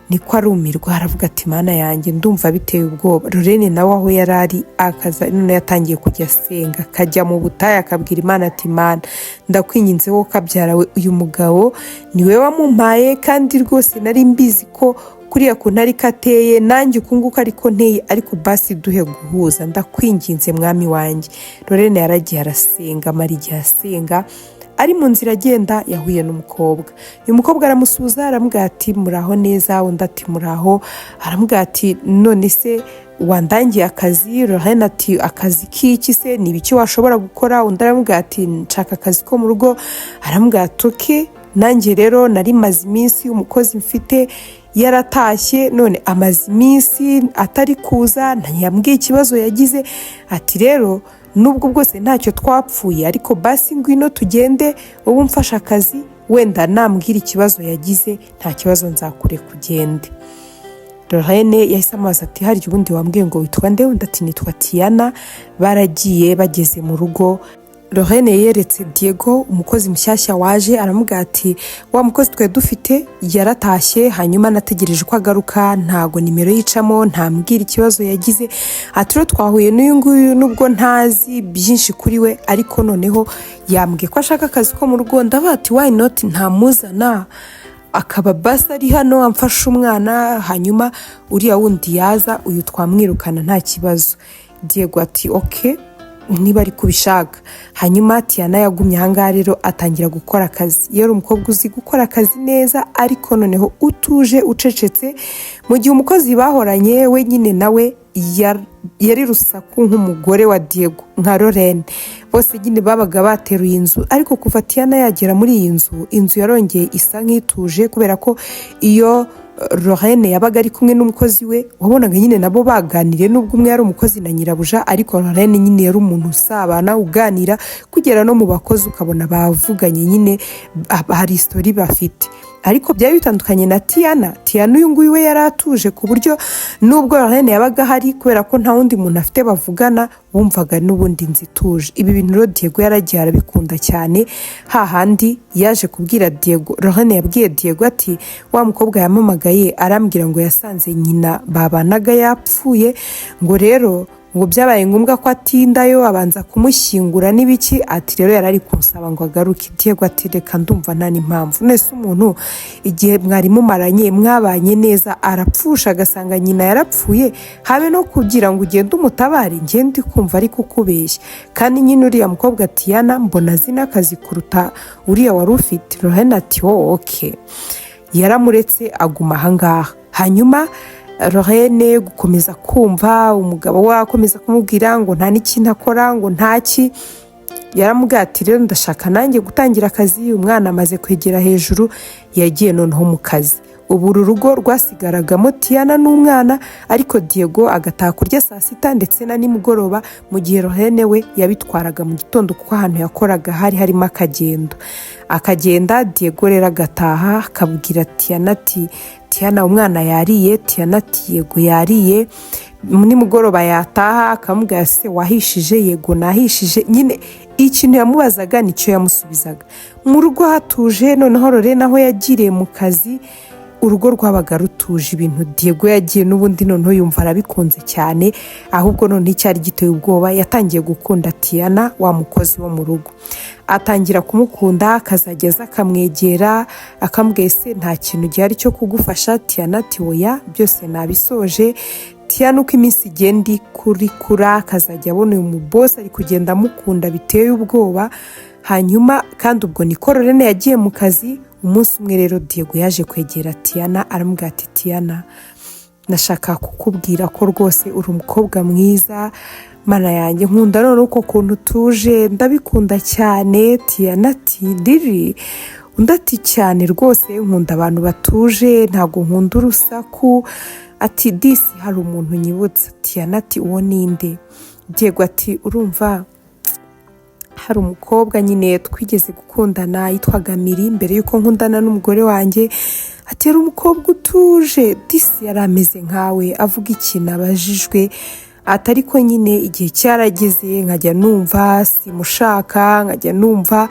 Niko arumirwa aravuga ati mana yanjye ndumva biteye ubwoba. Lorraine nawe aho yarari akaza none yatangiye kujya asenga, akajya mu butayu akabwira Imana ati Mana ndakwinginze wowe kabyarawe, uyu mugabo niwe wamumpaye, kandi rwose nari mbizi ko kuriya kuntu ari kateye nanjye ukunguka ariko nteye, ariko basi duhe guhuza, ndakwinginze mwami wanjye. Lorraine yaragiye arasenga, amara igihe asenga. Ari mu nzira agenda yahuye n'umukobwa. Uyu mukobwa aramusuhuza aramubwira ati muraho neza, undi ati muraho. Aramubwira ati none se wandangiye akazi? Lorraine ati akazi k'iki se, ni ibiki washobora gukora? Undi aramubwira ati nshaka akazi ko mu rugo. Aramubwira ati oke, nanjye rero nari maze iminsi umukozi mfite yaratashye, none amaze iminsi atari kuza, ntiyambwiye ikibazo yagize. Ati rero nubwo bwose ntacyo twapfuye, ariko basi ngwino tugende wowe umfasha akazi, wenda nambwira ikibazo yagize nta kibazo nzakure kugende. Lorraine yahise amaza ati harya ubundi wambwiye ngo witwa nde? Undi ati nitwa Tiana. Baragiye bageze mu rugo, Lorraine yeretse Diego umukozi mushyashya waje, aramubwira ati wa mukozi twe dufite yaratashye, hanyuma nategereje ko agaruka, ntago nimero yicamo, ntambwira ikibazo yagize. Ati rero twahuye n'uyu nguyu nubwo ntazi byinshi kuri we, ariko noneho yambwiye ko ashaka akazi ko mu rugo. Ndavuga ati why not ntamuzana akaba basi ari hano amfasha umwana, hanyuma uriya wundi yaza, uyu twamwirukana nta kibazo. Diego ati okay niba ari kubishaka. Hanyuma Tiana yagumye ahangaha rero atangira gukora akazi. Yari umukobwa uzi gukora akazi neza, ariko noneho utuje ucecetse. Mu gihe umukozi bahoranye we nyine nawe yari rusaku nk'umugore wa Diego nka Lorraine. Bose nyine babaga bateruye inzu, ariko kuva Tiana yagera muri iyi inzu yarongeye isa nk'ituje, kubera ko iyo Lorraine yabaga ari kumwe n'umukozi we wabonaga nyine nabo baganiriye, nubwo umwe yari umukozi na nyirabuja, ariko Lorraine nyine yari umuntu usabana uganira, kugera no mu bakozi ukabona bavuganye, nyine hari story bafite. Ariko byari bitandukanye na Tiana uyu nguyu we yaratuje, ku buryo nubwo Lorraine yabaga hari, kubera ko nta wundi muntu afite bavugana, bumvaga n'ubundi nzituje. Ibi bintu rero Diego yaragiye arabikunda cyane. Hahandi yaje kubwira Diego, Lorraine yabwiye Diego ati wa mukobwa yamamagaye arambwira ngo yasanze nyina babanaga yapfuye, ngo rero ngo byabaye ngombwa ko atindayo abanza kumushyingura n'ibiki. Ati rero yarari kunsaba ngo agaruke. Diego ati reka ndumva nta n'impamvu, nese umuntu igihe mwari mumaranye mwabanye neza arapfusha agasanga nyina yarapfuye, habe no kugira ngo ugende umutabare, ngende kumva ari kukubeshya. Kandi nyine uriya mukobwa Tiana mbona azi n'akazi kuruta uriya wari ufite. Lorraine ati okay. Yaramuretse aguma ahangaha. Hanyuma Lorraine gukomeza kumva umugabo we akomeza kumubwira ngo nta n'ikintu akora, ngo ntaki. Yaramubwira ati rero ndashaka nanjye gutangira akazi. Umwana amaze kwegera hejuru, yagiye noneho mu kazi. Ubu uru rugo rwasigaragamo Tiana n'umwana, ariko Diego agataha kurya saa sita ndetse na nimugoroba, mu gihe Lorraine we yabitwaraga mu gitondo, kuko ahantu yakoraga hari harimo akagenda. Diego rero agataha akabwira Tiana ati Tiana umwana yariye. Tiana ati yego yariye. Nimugoroba yataha akamubwira se wahishije? Yego nahishije. Nyine ikintu yamubazaga nicyo yamusubizaga. Mu rugo hatuje. Noneho Lorraine aho yagiriye mu kazi, urugo rwabaga rutuje. Ibintu Diego yagiye n'ubundi noneho yumva arabikunze cyane, ahubwo none icyari giteye ubwoba yatangiye gukunda Tiana wa mukozi wo mu rugo. Atangira kumukunda, akazageza akamwegera akamubwira se nta kintu gihari cyo kugufasha? Tiana ati oya byose nabisoje. Tiyana uko iminsi igenda ikurikura akazajya abona uyu mubosi ari kugenda amukunda biteye ubwoba. Hanyuma kandi ubwo niko Lorene yagiye mu kazi. Umunsi umwe rero Diego yaje kwegera Tiyana aramubwira ati Tiyana, nashaka kukubwira ko rwose uri umukobwa mwiza, mana yanjye nkunda none uko kuntu tuje, ndabikunda cyane. Tiyana ati ndiri, undi ati cyane rwose nkunda abantu batuje, ntabwo nkunda urusaku. Ati disi hari umuntu nyibutsa. Tiyana ati uwo ninde? Diego ati urumva hari umukobwa nyine twigeze gukundana yitwaga Miri mbere yuko nkundana n'umugore wanjye. Ati yari umukobwa utuje, disi yari ameze nkawe, avuga ikintu abajijwe. Ati ariko nyine igihe cyarageze nkajya numva simushaka, nkajya numva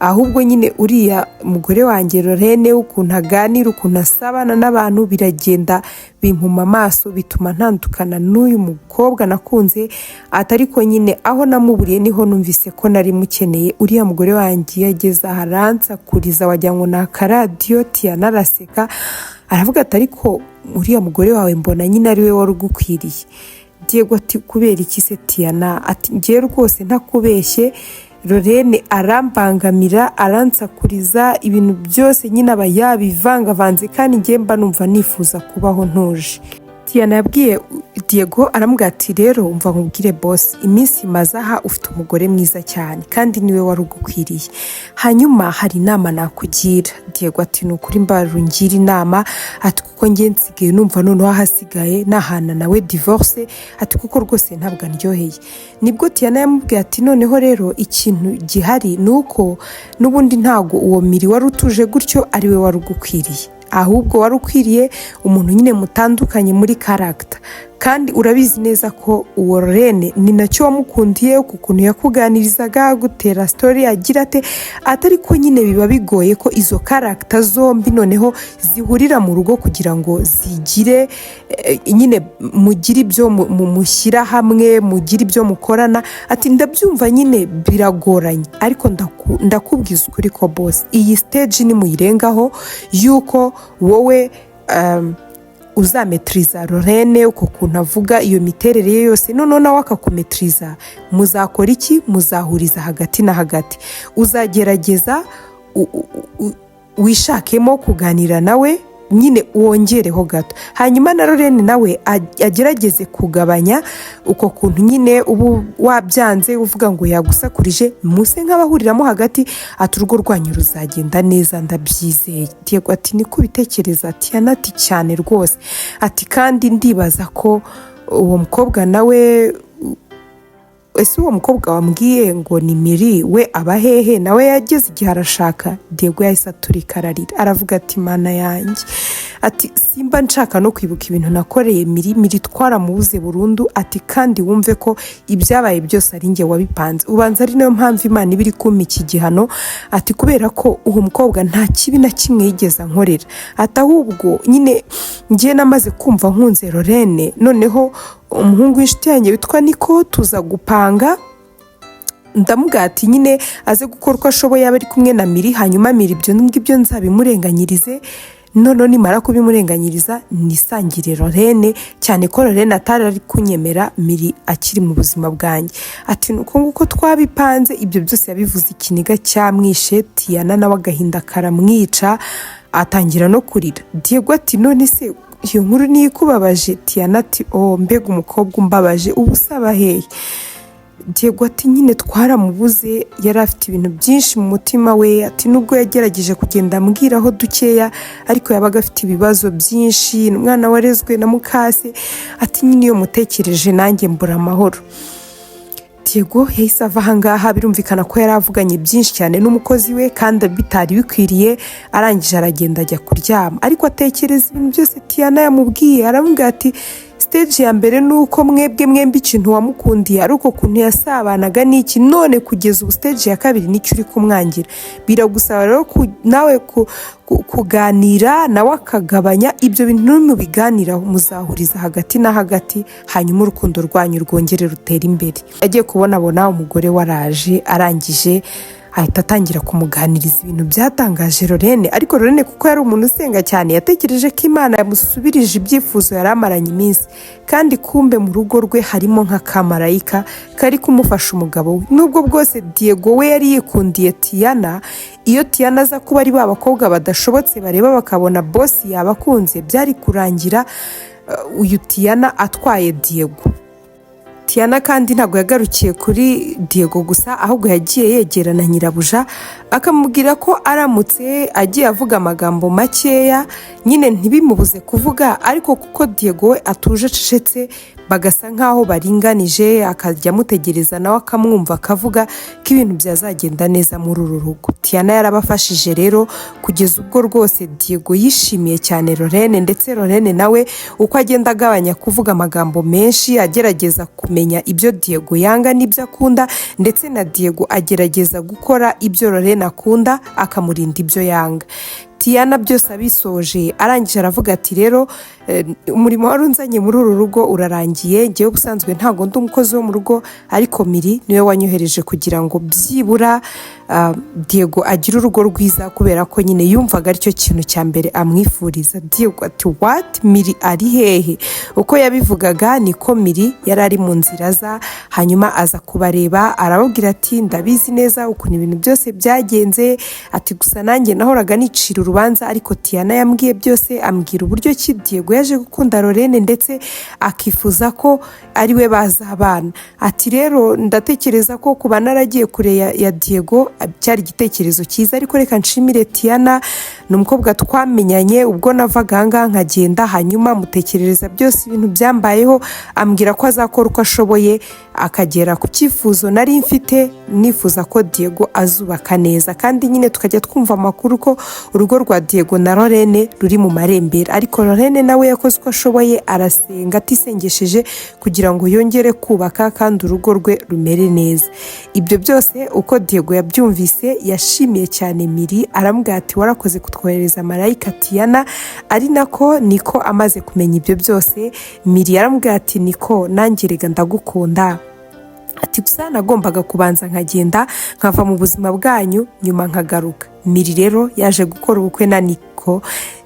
ahubwo nyine uriya mugore wanjye Lorene ukuntu aganira, ukuntu asabana n'abantu biragenda bimpuma amaso, bituma ntandukana n'uyu mukobwa nakunze. Ati ariko nyine aho namuburiye niho numvise ko nari mukeneye. Uriya mugore wanjye yageze aharansakuriza wagira ngo ni akaradiyo. Tiyana araseka aravuga ati ariko uriya mugore wawe mbona nyine ari we wari ugukwiriye. Diego ati kubera iki se Tiyana? Ati ngiye rwose ntakubeshye, Lorene arambangamira, aransakuriza, ibintu byose nyine aba yabivangavanze kandi ngiye mba numva nifuza kubaho ntuje. Tiyana yabwiye Diego aramubwira ati rero umva nkubwire boss, iminsi imaze aha ufite umugore mwiza cyane kandi niwe wari ugukwiriye. Hanyuma hari inama nakugira. Diego ati ni ukuri mbarura ungira inama. Ati kuko ngiye nsigaye numva noneho ahasigaye nahana nawe divorce. Ati kuko rwose ntabwo andyoheye. Nibwo Tiyana yamubwiye ati noneho rero ikintu gihari ni uko n'ubundi ntabwo uwo Miri wari utuje gutyo ari we wari ugukwiriye, ahubwo wari ukwiriye umuntu nyine mutandukanye muri character. Kandi urabizi neza ko uwo Lorene ni nacyo wamukundiye, ukuntu yakuganirizaga, gutera story agira ate. Atari ko nyine biba bigoye ko izo character zombi noneho zihurira mu rugo kugira ngo zigire nyine mugire ibyo mushyira hamwe, mugire ibyo mukorana. Ati ndabyumva nyine biragoranye, ariko ndakubwiza ukuri ko boss iyi stage ni muyirengaho yuko wowe uzametriza Lorene uko kuntu avuga iyo miterere ye yose, noneho nawe akakumetriza. Muzakora iki? Muzahuriza hagati na hagati. Uzagerageza wishakemo kuganira nawe, nyine wongereho gato. Hanyuma na Lorene nawe agerageze kugabanya uko kuntu nyine ubu wabyanze uvuga ngo yagusakurije, muse nk'abahuriramo hagati. Ati urugo rwanyu ruzagenda neza ndabyizeye. Diego ati niko bitekereza. Tiyana ati cyane rwose. Ati kandi ndibaza ko uwo mukobwa nawe, ese uwo mukobwa wambwiye ngo ni Miri we aba hehe? Nawe yageze igihe arashaka. Diego yahise aturika ararira aravuga ati mana yanjye, ati simba nshaka no kwibuka ibintu nakoreye Miri twaramubuze burundu. Ati kandi wumve ko ibyabaye byose ari njye wabipanze, ubanza ari nayo mpamvu Imana ibiri kumpa iki gihano. Ati kubera ko uwo mukobwa nta kibi na kimwe yigeze ankorera. Ati ahubwo nyine ngiye namaze kumva nkunze Lorene, noneho umuhungu w'inshuti yanjye witwa Niko tuza gupanga. Ndamubwira ati nyine aze gukora uko ashoboye abe ari kumwe na Miri, hanyuma Miri ibyo ngibyo nzabimurenganyirize. Noneho nimara kubimurenganyiriza nisangire Lorene, cyane ko Lorene atari ari kunyemera Miri akiri mu buzima bwanjye. Ati nuko nguko twabipanze. Ibyo byose yabivuze ikiniga cyamwishe. Tiyana nawe agahinda karamwica atangira no kurira. Diego ati none se iyo nkuru niyo ikubabaje? Tiyana ati mbega umukobwa umbabaje, ubu usaba hehe? Diego ati nyine twaramubuze, yari afite ibintu byinshi mu mutima we. Ati nubwo yagerageje kugenda ambwiraho dukeya, ariko yabaga afite ibibazo byinshi, umwana warezwe na mukase. Ati nyine iyo mutekereje nanjye mbura amahoro. Diego yahise ava ahangaha. Birumvikana ko yari avuganye byinshi cyane n'umukozi we kandi bitari bikwiriye. Arangije aragenda ajya kuryama, ariko atekereza ibintu byose Tiyana yamubwiye. Aramubwira ati stage ya mbere ni uko mwembi ikintu wamukundiye ari uko kuntu yasabanaga n'iki, none kugeza ubu stage ya kabiri nicyo uri kumwangira. Biragusaba rero nawe kuganira nawe akagabanya ibyo bintu. Mubiganiraho muzahuriza hagati na hagati, hanyuma urukundo rwanyu rwongere rutera imbere. Agiye kubonabona umugore waraje, arangije ahita atangira kumuganiriza ibintu byatangaje Lorene. Ariko Lorene kuko yari umuntu usenga cyane yatekereje ko Imana yamusubirije ibyifuzo yari amaranye iminsi, kandi kumbe mu rugo rwe harimo nk'akamarayika kari kumufasha umugabo we. Nubwo bwose Diego we yari yikundiye Tiana, iyo Tiana aza kuba ari ba bakobwa badashobotse bareba bakabona boss yabakunze, byari kurangira uyu Tiana atwaye Diego. Tiana kandi ntabwo yagarukiye kuri Diego gusa, ahubwo yagiye yegera na nyirabuja akamubwira ko aramutse agiye avuga amagambo makeya nyine ntibimubuze kuvuga, ariko kuko Diego we atuje acecetse bagasa nkaho baringanije, akajya amutegereza nawe akamwumva akavuga ko ibintu byazagenda neza muri uru rugo. Tiana yarabafashije rero kugeza ubwo rwose Diego yishimiye cyane Lorene, ndetse Lorene nawe uko agenda agabanya kuvuga amagambo menshi agerageza kumenya ibyo Diego yanga n'ibyo akunda, ndetse na Diego agerageza gukora ibyo Lorene akunda akamurinda ibyo yanga. Tiana byose abisoje arangije aravuga ati rero umurimo wari unzanye muri uru rugo urarangiye, ngewe ubusanzwe ntabwo ndi umukozi wo mu rugo, ariko Miri niwe wanyohereje kugira ngo byibura Diego agire urugo rwiza, kubera ko nyine yumvaga aricyo kintu cya mbere amwifuriza. Diego ati what, Miri ari hehe? Uko yabivugaga niko Miri yari ari mu nzira za, hanyuma aza kubareba arababwira ati ndabizi neza ukuntu ibintu byose byagenze, ati gusa nanjye nahoraga nicira urubanza, ariko Tiana yambwiye byose, ambwira uburyo ki Diego yaje gukunda Lorene ndetse akifuza ko ari we bazabana. Ati rero ndatekereza ko kuba naragiye kure ya Diego cyari igitekerezo cyiza, ariko reka nshimire Tiana, ni umukobwa twamenyanye ubwo navaga ahangaha nkagenda, hanyuma mutekerereza byose ibintu byambayeho, ambwira ko azakora uko ashoboye akagera ku cyifuzo nari mfite, nifuza ko Diego azubaka neza. Kandi nyine tukajya twumva amakuru ko urugo rwa Diego na Lorene ruri mu marembera, ariko Lorene nawe yakoze uko ashoboye arasenga atisengesheje kugira ngo yongere kubaka kandi urugo rwe rumere neza. Ibyo byose uko Diego yabyumvise yashimiye cyane Miri, aramubwira ati warakoze kutwohereza marayika Tiana, ari nako niko amaze kumenya ibyo byose Miri yaramubwira ati niko nanjye rega ndagukunda, ati gusa nagombaga kubanza nkagenda nkava mu buzima bwanyu nyuma nkagaruka. Miri rero yaje gukora ubukwe na Niko,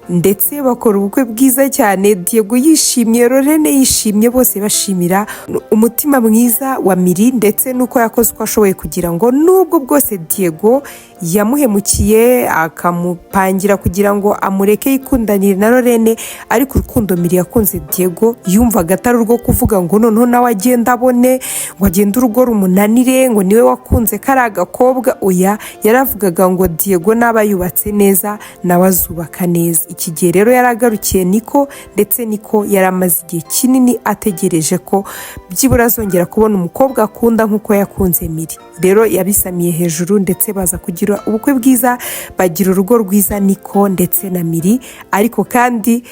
ndetse bakora ubukwe bwiza cyane, Diego yishimye, Lorene yishimye, bose bashimira umutima mwiza wa Miri ndetse nuko yakoze uko ashoboye kugira ngo nubwo bwose Diego yamuhemukiye akamupangira kugira ngo amureke yikundanire na Lorene, ariko urukundo Miri yakunze Diego yumvaga atari urwo kuvuga ngo noneho nawe agenda abone ngo agende urugo rumunanire ngo niwe wakunze kari agakobwa. Oya, yaravugaga ngo Diego naba yubatse neza nawe azubaka neza. Iki gihe rero yaragarukiye Niko, ndetse Niko yaramaze igihe kinini ategereje ko byibura azongera kubona umukobwa akunda nk'uko yakunze Miri. Rero yabisamiye hejuru ndetse baza kugira ubukwe bwiza, bagira urugo rwiza Niko ndetse na Miri. Ariko kandi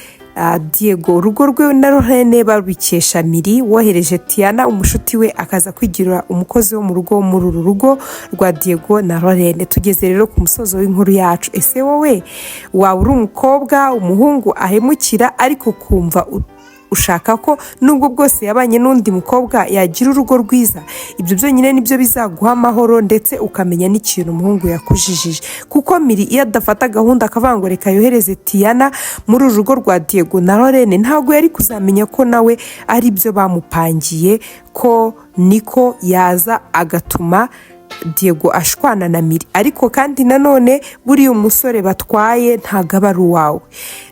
Diego urugo rwe na Lorene babikesha Miri wohereje Tiana umushuti we akaza kwigira umukozi wo mu rugo muri uru rugo rwa Diego na Lorene. Tugeze rero ku musozo w'inkuru yacu. Ese wowe waba uri umukobwa umuhungu ahemukira ariko kumva ushaka ko nubwo bwose yabanye n'undi mukobwa yagira urugo rwiza? Ibyo byonyine nibyo bizaguha amahoro ndetse ukamenya n'ikintu umuhungu yakujijije, kuko Miri iyo adafata gahunda akavuga ngo reka yohereze Tiana muri uru rugo rwa Diego na Lorene, ntabwo yari kuzamenya ko nawe ari byo bamupangiye, ko Niko yaza agatuma Diego ashwana na Miri. Ariko kandi nanone buriya umusore batwaye ntago aba ari uwawe.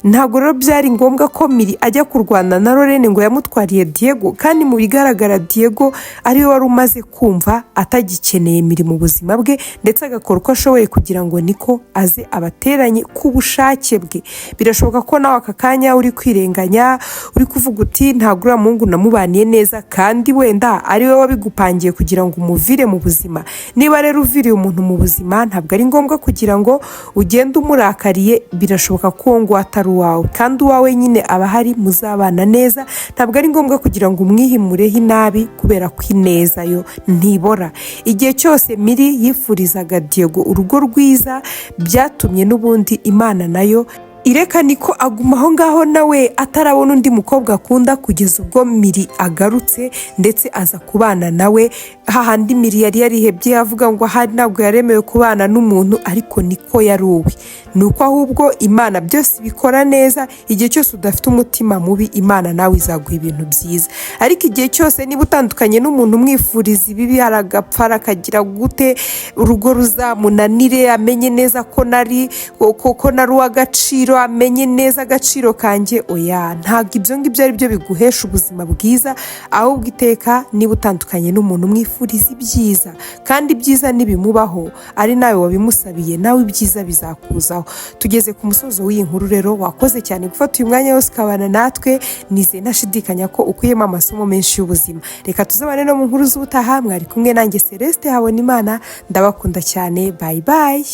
Ntago rero byari ngombwa ko Miri ajya kurwana na Lorene ngo yamutwariye Diego, kandi mu bigaragara Diego ariwe wari umaze kumva atagikeneye Miri mu buzima bwe, ndetse agakora uko ashoboye kugira ngo Niko aze abateranye ku bushake bwe. Birashoboka ko nawe aka kanya uri kwirenganya, uri kuvuga uti ntago uriya muhungu namubaniye neza, kandi wenda ariwe wabigupangiye kugira ngo umuvire mu buzima. Niba rero uviriye umuntu mu buzima ntabwo ari ngombwa kugira ngo ugende umurakariye, birashoboka ko uwo ngo atari uwawe, kandi uwawe nyine aba ahari muzabana neza. Ntabwo ari ngombwa kugira ngo umwihimureho inabi kubera ko ineza yo ntibora. Igihe cyose Miri yifurizaga Diego urugo rwiza, byatumye n'ubundi Imana nayo ireka niko aguma aho ngaho nawe atarabona undi mukobwa akunda kugeza ubwo Miri agarutse ndetse aza kubana nawe. Hahandi Miri yari yarihebye avuga ngo ahari ntabwo yaremewe kubana n'umuntu, ariko niko yari uwe. Ni uko ahubwo Imana byose bikora neza. Igihe cyose udafite umutima mubi, Imana nawe izaguha ibintu byiza. Ariko igihe cyose niba utandukanye n'umuntu umwifuriza ibibi, aragapfa akagira gute, urugo ruzamunanire, amenye neza ko nari uw'agaciro, amenye neza agaciro kanjye. Oya, ntabwo ibyo ngibyo ari byo biguhesha ubuzima bwiza. Ahubwo iteka niba utandukanye n'umuntu umwifuriza ibyiza, kandi ibyiza nibimubaho ari nawe wabimusabiye, nawe ibyiza bizakuzaho. Tugeze ku musozo w'iyi nkuru rero. Wakoze cyane gufata uyu mwanya wose ukabana natwe. Nizeye ntashidikanya ko ukuyemo amasomo menshi y'ubuzima. Reka tuzabane no mu nkuru z'ubutaha. Mwari kumwe nanjye Celeste Habonimana. Ndabakunda cyane. Bye bye.